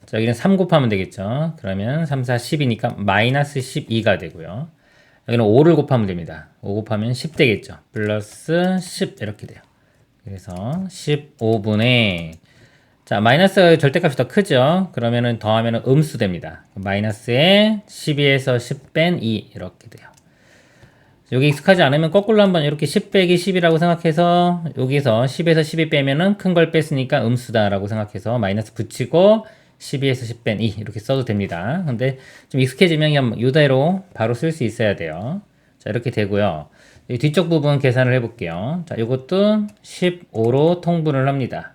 자, 여기는 3 곱하면 되겠죠. 그러면 3, 4, 10이니까 마이너스 12가 되고요. 여기는 5를 곱하면 됩니다. 5 곱하면 10 되겠죠. 플러스 10 이렇게 돼요. 그래서 15분의, 자, 마이너스 절대값이 더 크죠. 그러면은 더하면은 음수 됩니다. 마이너스에 12에서 10 뺀 2 이렇게 돼요. 여기 익숙하지 않으면 거꾸로 한번 이렇게 10 빼기 10이라고 생각해서 여기서 10에서 12 빼면은 큰 걸 뺐으니까 음수다라고 생각해서 마이너스 붙이고 12에서 10 뺀 2 이렇게 써도 됩니다. 근데 좀 익숙해지면 그냥 이대로 바로 쓸 수 있어야 돼요. 자, 이렇게 되고요. 이 뒤쪽 부분 계산을 해볼게요. 자, 이것도 15로 통분을 합니다.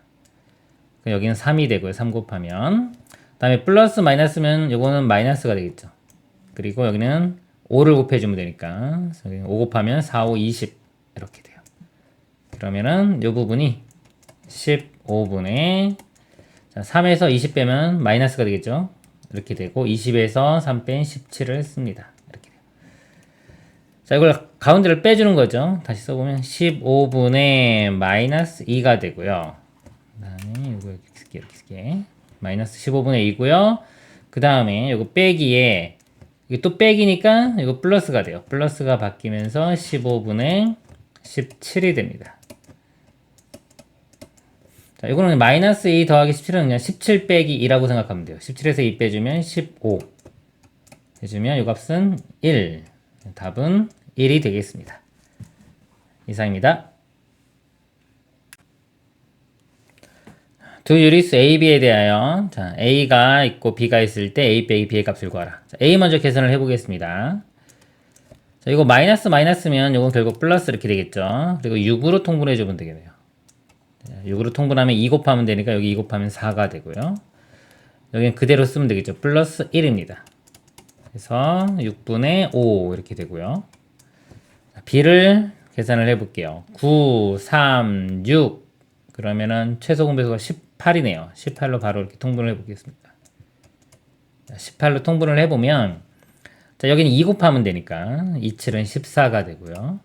여기는 3이 되고요. 3 곱하면. 그 다음에 플러스 마이너스면 요거는 마이너스가 되겠죠. 그리고 여기는 5를 곱해주면 되니까. 여기 5 곱하면 4, 5, 20 이렇게 돼요. 그러면은 요 부분이 15분의, 자, 3에서 20 빼면 마이너스가 되겠죠. 이렇게 되고 20에서 3 뺀 17을 했습니다. 이렇게 돼요. 자, 이걸 가운데를 빼주는 거죠. 다시 써보면 15분의 마이너스 2가 되고요. 그 다음에 이거 이렇게 쓸게. 마이너스 15분의 2고요. 그 다음에 이거 빼기에, 이게 또 빼기니까 이거 플러스가 돼요. 플러스가 바뀌면서 15분의 17이 됩니다. 자, 이거는 마이너스 2 더하기 17은 그냥 17 빼기 2라고 생각하면 돼요. 17에서 2 빼주면 15 해주면 이 값은 1. 답은 1이 되겠습니다. 이상입니다. 두 유리수 A, B에 대하여, 자, A가 있고 B가 있을 때 A 빼기 B의 값을 구하라. 자, A 먼저 계산을 해보겠습니다. 자, 이거 마이너스면 이건 결국 플러스 이렇게 되겠죠. 그리고 6으로 통분해주면 되겠네요. 6으로 통분하면 2 곱하면 되니까 여기 2 곱하면 4가 되고요. 여기는 그대로 쓰면 되겠죠. 플러스 1입니다. 그래서 6분의 5 이렇게 되고요. 자, B를 계산을 해볼게요. 9, 3, 6 그러면은 최소 공배수가 18이네요. 18로 바로 이렇게 통분을 해보겠습니다. 18로 통분을 해보면, 자, 여기는 2 곱하면 되니까 27은 14가 되고요.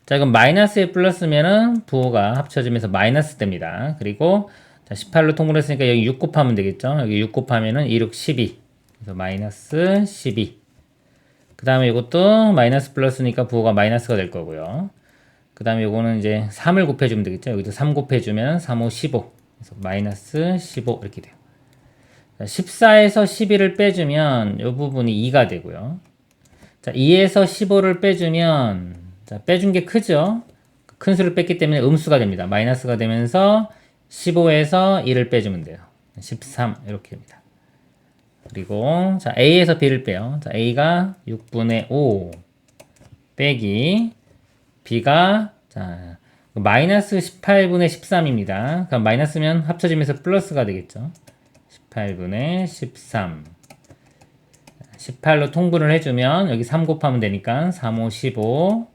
자, 이건 마이너스에 플러스면은 부호가 합쳐지면서 마이너스 됩니다. 그리고 자, 18로 통분했으니까 여기 6 곱하면 되겠죠. 여기 6 곱하면은 2, 6, 12. 그래서 마이너스 12. 그 다음에 이것도 마이너스 플러스니까 부호가 마이너스가 될 거고요. 그 다음에 요거는 이제 3을 곱해주면 되겠죠. 여기도 3 곱해주면 3, 5, 15. 그래서 마이너스 15 이렇게 돼요. 14에서 11을 빼주면 요 부분이 2가 되고요. 자, 2에서 15를 빼주면, 자, 빼준 게 크죠? 큰 수를 뺐기 때문에 음수가 됩니다. 마이너스가 되면서 15에서 1을 빼주면 돼요. 13 이렇게 됩니다. 그리고 자, A에서 B를 빼요. 자, A가 6분의 5 빼기 B가, 자, 마이너스 18분의 13입니다. 그럼 마이너스면 합쳐지면서 플러스가 되겠죠. 18분의 13. 18로 통분을 해주면 여기 3 곱하면 되니까 3, 5, 15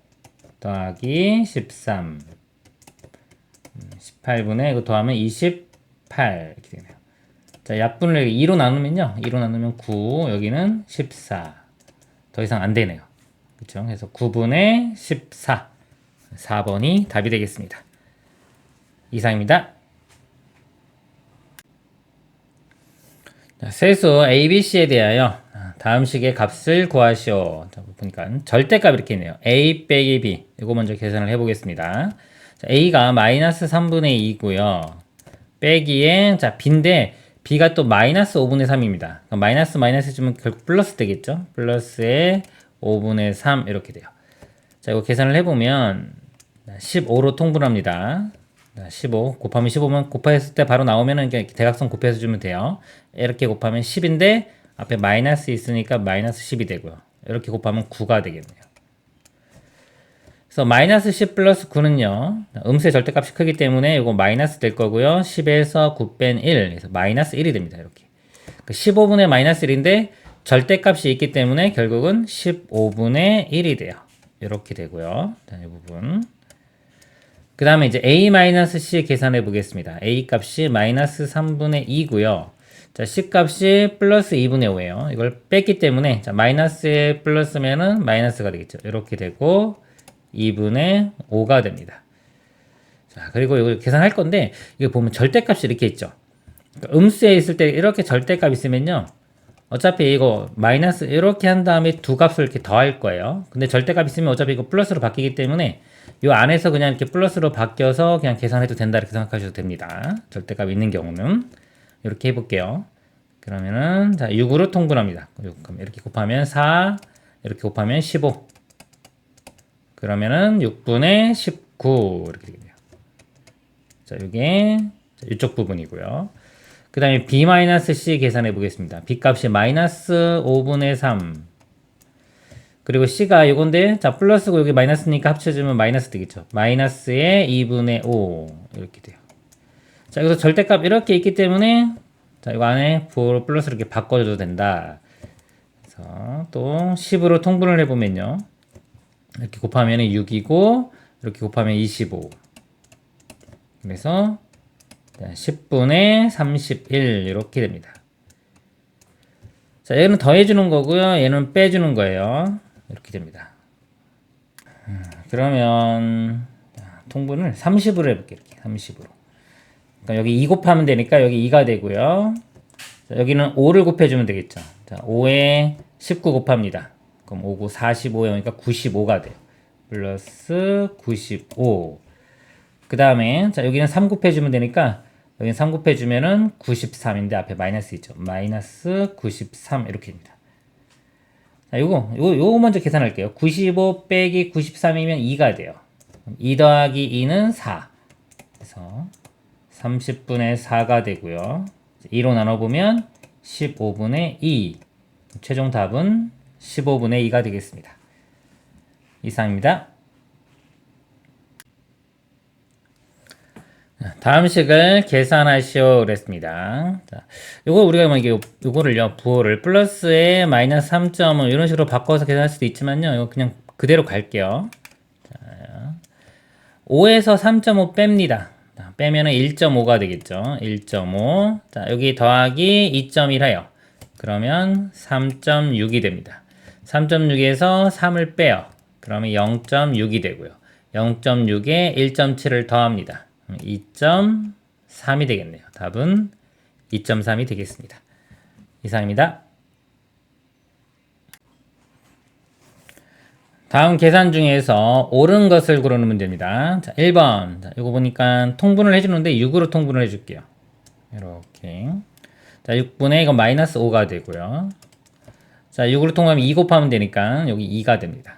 더하기 13. 18분의 이거 더하면 28 이렇게 되네요. 자, 약분을 2로 나누면요. 2로 나누면 9, 여기는 14. 더 이상 안 되네요. 그렇죠? 그래서 9분의 14. 4번이 답이 되겠습니다. 이상입니다. 자, 세수 ABC에 대하여 다음 식의 값을 구하시오. 자, 보니까 절대값 이렇게 있네요. A 빼기 B. 이거 먼저 계산을 해보겠습니다. 자, A가 마이너스 3분의 2고요. 빼기에 자 B인데 B가 또 마이너스 5분의 3입니다. 그럼 마이너스 마이너스 주면 결국 플러스 되겠죠? 플러스에 5분의 3 이렇게 돼요. 자, 이거 계산을 해보면 15로 통분합니다. 15 곱하면 15면 곱했을 때 바로 나오면은 대각선 곱해서 주면 돼요. 이렇게 곱하면 10인데 앞에 마이너스 있으니까 마이너스 10이 되고요. 이렇게 곱하면 9가 되겠네요. 그래서 마이너스 10 플러스 9는요. 음수의 절대값이 크기 때문에 이거 마이너스 될 거고요. 10에서 9 뺀 1. 그래서 마이너스 1이 됩니다. 이렇게. 15분의 마이너스 1인데 절대값이 있기 때문에 결국은 15분의 1이 돼요. 이렇게 되고요. 자, 이 부분. 그 다음에 이제 A-C 계산해 보겠습니다. A 값이 마이너스 3분의 2고요. 자, C 값이 플러스 2분의 5예요. 이걸 뺐기 때문에 자, 마이너스에 플러스면은 마이너스가 되겠죠. 이렇게 되고 2분의 5가 됩니다. 자, 그리고 이걸 계산할 건데 이거 보면 절대값이 이렇게 있죠. 그러니까 음수에 있을 때 이렇게 절대값 있으면요. 어차피 이거 마이너스 이렇게 한 다음에 두 값을 이렇게 더할 거예요. 근데 절대값 있으면 어차피 이거 플러스로 바뀌기 때문에 이 안에서 그냥 이렇게 플러스로 바뀌어서 그냥 계산해도 된다 이렇게 생각하셔도 됩니다. 절대값 있는 경우는 이렇게 해볼게요. 그러면은 자 6으로 통분합니다. 이렇게 곱하면 4, 이렇게 곱하면 15. 그러면은 6분의 19 이렇게 되겠네요. 자, 이게 이쪽 부분이고요. 그 다음에 B-C 계산해 보겠습니다. B 값이 마이너스 5분의 3. 그리고 C가 이건데, 자, 플러스고 여기 마이너스니까 합쳐주면 마이너스 되겠죠. 마이너스의 2분의 5. 이렇게 돼요. 자, 여기서 절대값 이렇게 있기 때문에, 자, 이거 안에 부호로 플러스로 이렇게 바꿔줘도 된다. 그래서 또 10으로 통분을 해보면요. 이렇게 곱하면 6이고, 이렇게 곱하면 25. 그래서 10분의 31 이렇게 됩니다. 자, 얘는 더해주는 거고요. 얘는 빼주는 거예요. 이렇게 됩니다. 그러면 통분을 30으로 해볼게요. 이렇게 30으로. 그러니까 여기 2 곱하면 되니까 여기 2가 되고요. 자, 여기는 5를 곱해주면 되겠죠. 자, 5에 19 곱합니다. 그럼 5, 9, 45에 오니까 95가 돼요. 플러스 95. 그 다음에 자 여기는 3 곱해주면 되니까 여기는 3 곱해주면은 93인데 앞에 마이너스 있죠. 마이너스 93 이렇게 됩니다. 자, 요거 먼저 계산할게요. 95 빼기 93이면 2가 돼요. 2 더하기 2는 4. 그래서 30분의 4가 되고요. 2로 나눠보면 15분의 2. 최종 답은 15분의 2가 되겠습니다. 이상입니다. 다음 식을 계산하시오 그랬습니다. 자, 요거 우리가 뭐 이게 요거를요 부호를 플러스에 마이너스 3점은 이런 식으로 바꿔서 계산할 수도 있지만요. 이거 그냥 그대로 갈게요. 자, 5에서 3.5 뺍니다. 자, 빼면은 1.5가 되겠죠. 1.5. 자, 여기 더하기 2.1해요. 그러면 3.6이 됩니다. 3.6에서 3을 빼요. 그러면 0.6이 되고요. 0.6에 1.7을 더합니다. 2.3이 되겠네요. 답은 2.3이 되겠습니다. 이상입니다. 다음 계산 중에서 옳은 것을 고르는 문제입니다. 자, 1번. 자, 이거 보니까 통분을 해주는데 6으로 통분을 해줄게요. 이렇게. 자, 6분의 이거 마이너스 5가 되고요. 자, 6으로 통분하면 2 곱하면 되니까 여기 2가 됩니다.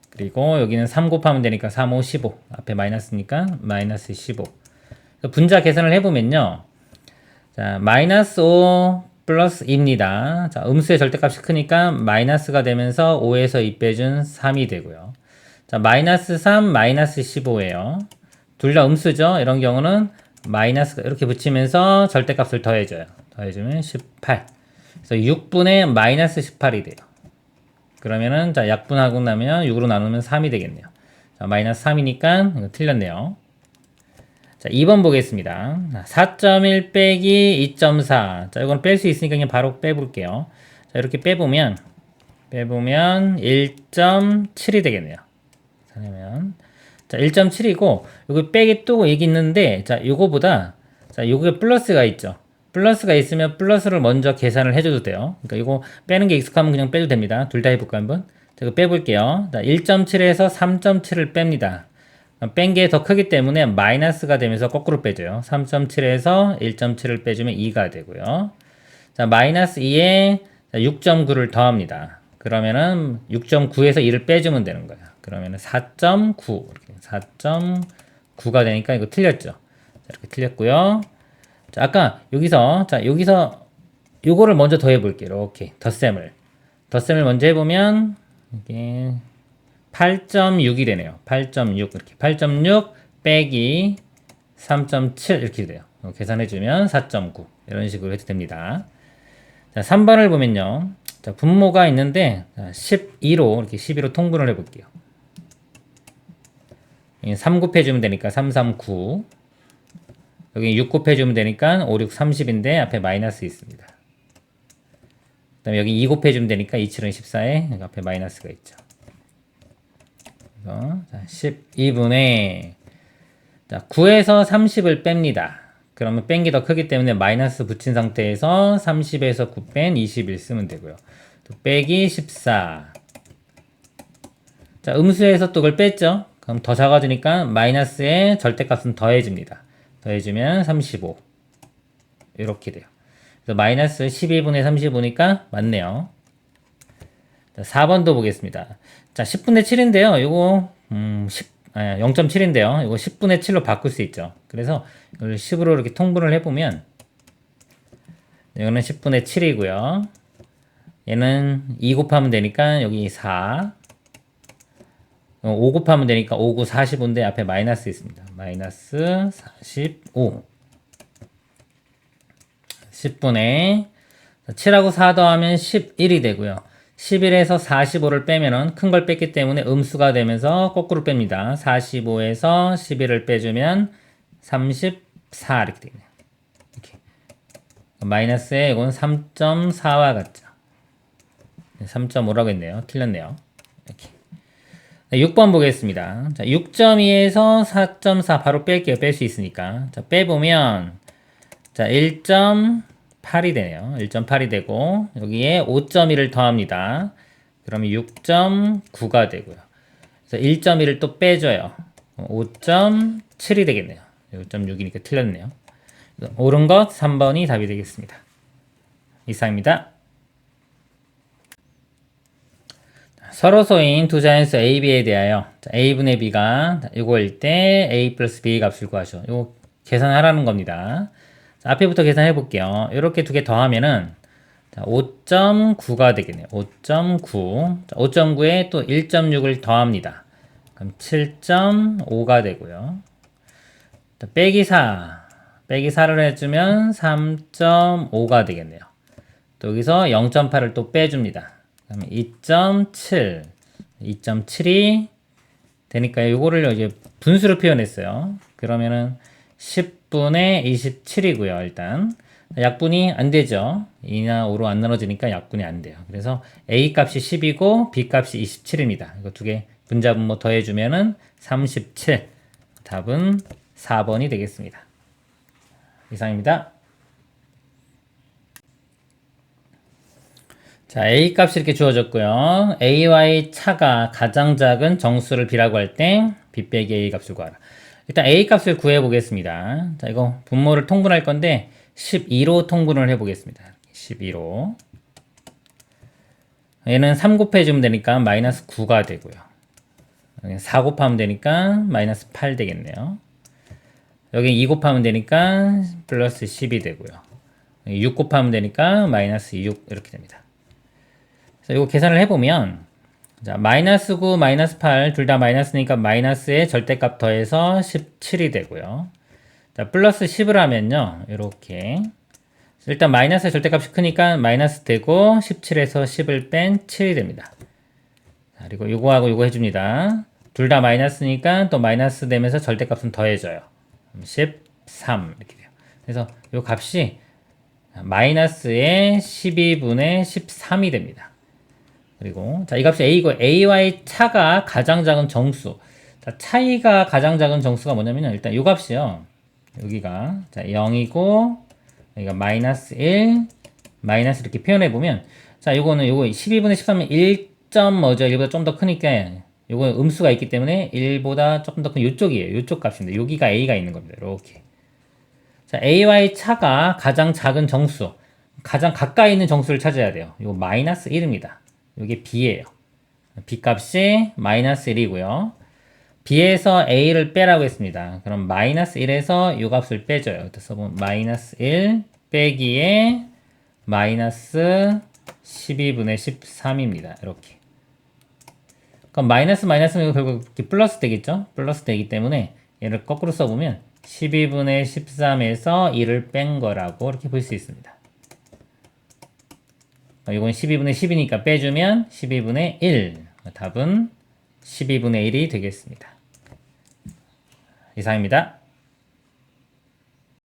그리고 여기는 3 곱하면 되니까 3, 5, 15. 앞에 마이너스니까 마이너스 15. 분자 계산을 해보면요. 자, 마이너스 5 플러스 2입니다. 자, 음수의 절대값이 크니까 마이너스가 되면서 5에서 2 빼준 3이 되고요. 자, 마이너스 3, 마이너스 15예요. 둘 다 음수죠. 이런 경우는 마이너스가 이렇게 붙이면서 절대값을 더해줘요. 더해주면 18. 그래서 6분의 마이너스 18이 돼요. 그러면은, 자, 약분하고 나면 6으로 나누면 3이 되겠네요. 자, 마이너스 3이니까, 이거 틀렸네요. 자, 2번 보겠습니다. 4.1 빼기 2.4. 자, 이건 뺄 수 있으니까 그냥 바로 빼볼게요. 자, 이렇게 빼보면 1.7이 되겠네요. 그러면, 자, 1.7이고, 여기 빼기 또 얘기 있는데, 자, 요거보다, 자, 요게 플러스가 있죠. 플러스가 있으면 플러스를 먼저 계산을 해줘도 돼요. 그러니까 이거 빼는 게 익숙하면 그냥 빼도 됩니다. 둘 다 해볼까 한번? 자, 이거 빼볼게요. 자, 1.7에서 3.7을 뺍니다. 뺀 게 더 크기 때문에 마이너스가 되면서 거꾸로 빼줘요. 3.7에서 1.7을 빼주면 2가 되고요. 자, 마이너스 2에 6.9를 더합니다. 그러면은 6.9에서 2를 빼주면 되는 거예요. 그러면은 4.9 이렇게 4.9가 되니까 이거 틀렸죠. 자, 이렇게 틀렸고요. 자, 아까 여기서 요거를 먼저 더해 볼게요. 이렇게 덧셈을 먼저 해보면 이게 8.6이 되네요. 8.6 이렇게 8.6 빼기 3.7 이렇게 돼요. 계산해주면 4.9 이런 식으로 해도 됩니다. 자, 3번을 보면요. 자, 분모가 있는데 12로 이렇게 12로 통분을 해볼게요. 3 곱해주면 되니까 339. 여기 6 곱해주면 되니까 5, 6, 30인데 앞에 마이너스 있습니다. 그 다음에 여기 2 곱해주면 되니까 2, 7은 14에 앞에 마이너스가 있죠. 그래서 12분의 9에서 30을 뺍니다. 그러면 뺀 게 더 크기 때문에 마이너스 붙인 상태에서 30에서 9 뺀 21 쓰면 되고요. 또 빼기 14. 자, 음수에서 또 그걸 뺐죠? 그럼 더 작아지니까 마이너스의 절대값은 더해집니다. 더해주면 35. 이렇게 돼요. 그래서 마이너스 12분의 35니까 맞네요. 자, 4번도 보겠습니다. 자, 10분의 7인데요. 이거 0.7인데요. 이거 10분의 7로 바꿀 수 있죠. 그래서 이걸 10으로 이렇게 통분을 해보면 이거는 10분의 7이고요. 얘는 2 곱하면 되니까 여기 4. 5 곱하면 되니까 5, 9, 45인데 앞에 마이너스 있습니다. 마이너스 45. 10분의 7하고 4 더하면 11이 되고요. 11에서 45를 빼면은 큰 걸 뺐기 때문에 음수가 되면서 거꾸로 뺍니다. 45에서 11을 빼주면 34 이렇게 되네요. 이렇게. 마이너스에 이건 3.4와 같죠. 3.5라고 했네요. 틀렸네요. 이렇게. 6번 보겠습니다. 자, 6.2에서 4.4 바로 뺄게요. 뺄 수 있으니까. 자, 빼보면 자, 1.8이 되네요. 1.8이 되고 여기에 5.1을 더합니다. 그러면 6.9가 되고요. 그래서 1.1을 또 빼줘요. 5.7이 되겠네요. 5.6이니까 틀렸네요. 옳은 것 3번이 답이 되겠습니다. 이상입니다. 서로소인 두 자연수 A, B에 대하여 A분의 B가 이거일 때 A 플러스 B 값을 구하죠. 이거 계산하라는 겁니다. 자, 앞에부터 계산해 볼게요. 이렇게 두 개 더하면은 5.9가 되겠네요. 5.9. 5.9에 또 1.6을 더합니다. 그럼 7.5가 되고요. 빼기 4. 빼기 4를 해주면 3.5가 되겠네요. 또 여기서 0.8을 또 빼줍니다. 그러면 2.7. 2.7이 되니까 이거를 이제 분수로 표현했어요. 그러면은 10분의 27이고요. 일단 약분이 안 되죠. 2나 5로 안 나눠지니까 약분이 안 돼요. 그래서 A 값이 10이고 B 값이 27입니다. 이거 두 개 분자분모 더해주면은 37. 답은 4번이 되겠습니다. 이상입니다. 자, A 값이 이렇게 주어졌고요. A와의 차가 가장 작은 정수를 B라고 할 때 B 빼기 A 값을 구하라. 일단 A 값을 구해 보겠습니다. 자, 이거 분모를 통분할 건데 12로 통분을 해 보겠습니다. 12로. 얘는 3 곱해주면 되니까 마이너스 9가 되고요. 4 곱하면 되니까 마이너스 8 되겠네요. 여기 2 곱하면 되니까 플러스 10이 되고요. 6 곱하면 되니까 마이너스 6 이렇게 됩니다. 그래서 이거 계산을 해보면 자, 마이너스 9, 마이너스 8 둘 다 마이너스니까 마이너스의 절대값 더해서 17이 되고요. 자, 플러스 10을 하면요. 이렇게 일단 마이너스의 절대값이 크니까 마이너스 되고 17에서 10을 뺀 7이 됩니다. 자, 그리고 요거하고 요거 해줍니다. 둘 다 마이너스니까 또 마이너스 되면서 절대값은 더해져요. 13 이렇게 돼요. 그래서 요 값이 마이너스의 12분의 13이 됩니다. 그리고 자, 이 값이 a고 a와의 차가 가장 작은 정수. 자, 차이가 가장 작은 정수가 뭐냐면 일단 요 값이요. 여기가 자, 0이고 여기가 마이너스 1 마이너스 이렇게 표현해 보면 자, 요거는 요거 12분의 13은 1점 뭐죠? 1보다 좀 더 크니까 요거 음수가 있기 때문에 1보다 조금 더 큰 요쪽이에요. 요쪽 값입니다. 여기가 a가 있는 겁니다. 이렇게. 자, a와의 차가 가장 작은 정수, 가장 가까이 있는 정수를 찾아야 돼요. 이거 마이너스 1입니다. 이게 b예요. b 값이 마이너스 1이고요. b에서 a를 빼라고 했습니다. 그럼 마이너스 1에서 이 값을 빼줘요. 그래서 보면 마이너스 1 빼기에 마이너스 12분의 13입니다. 이렇게. 그럼 마이너스 마이너스는 결국 이렇게 플러스 되겠죠? 플러스 되기 때문에 얘를 거꾸로 써보면 12분의 13에서 1을 뺀 거라고 이렇게 볼 수 있습니다. 이건 12분의 10이니까 빼주면 12분의 1. 답은 12분의 1이 되겠습니다. 이상입니다.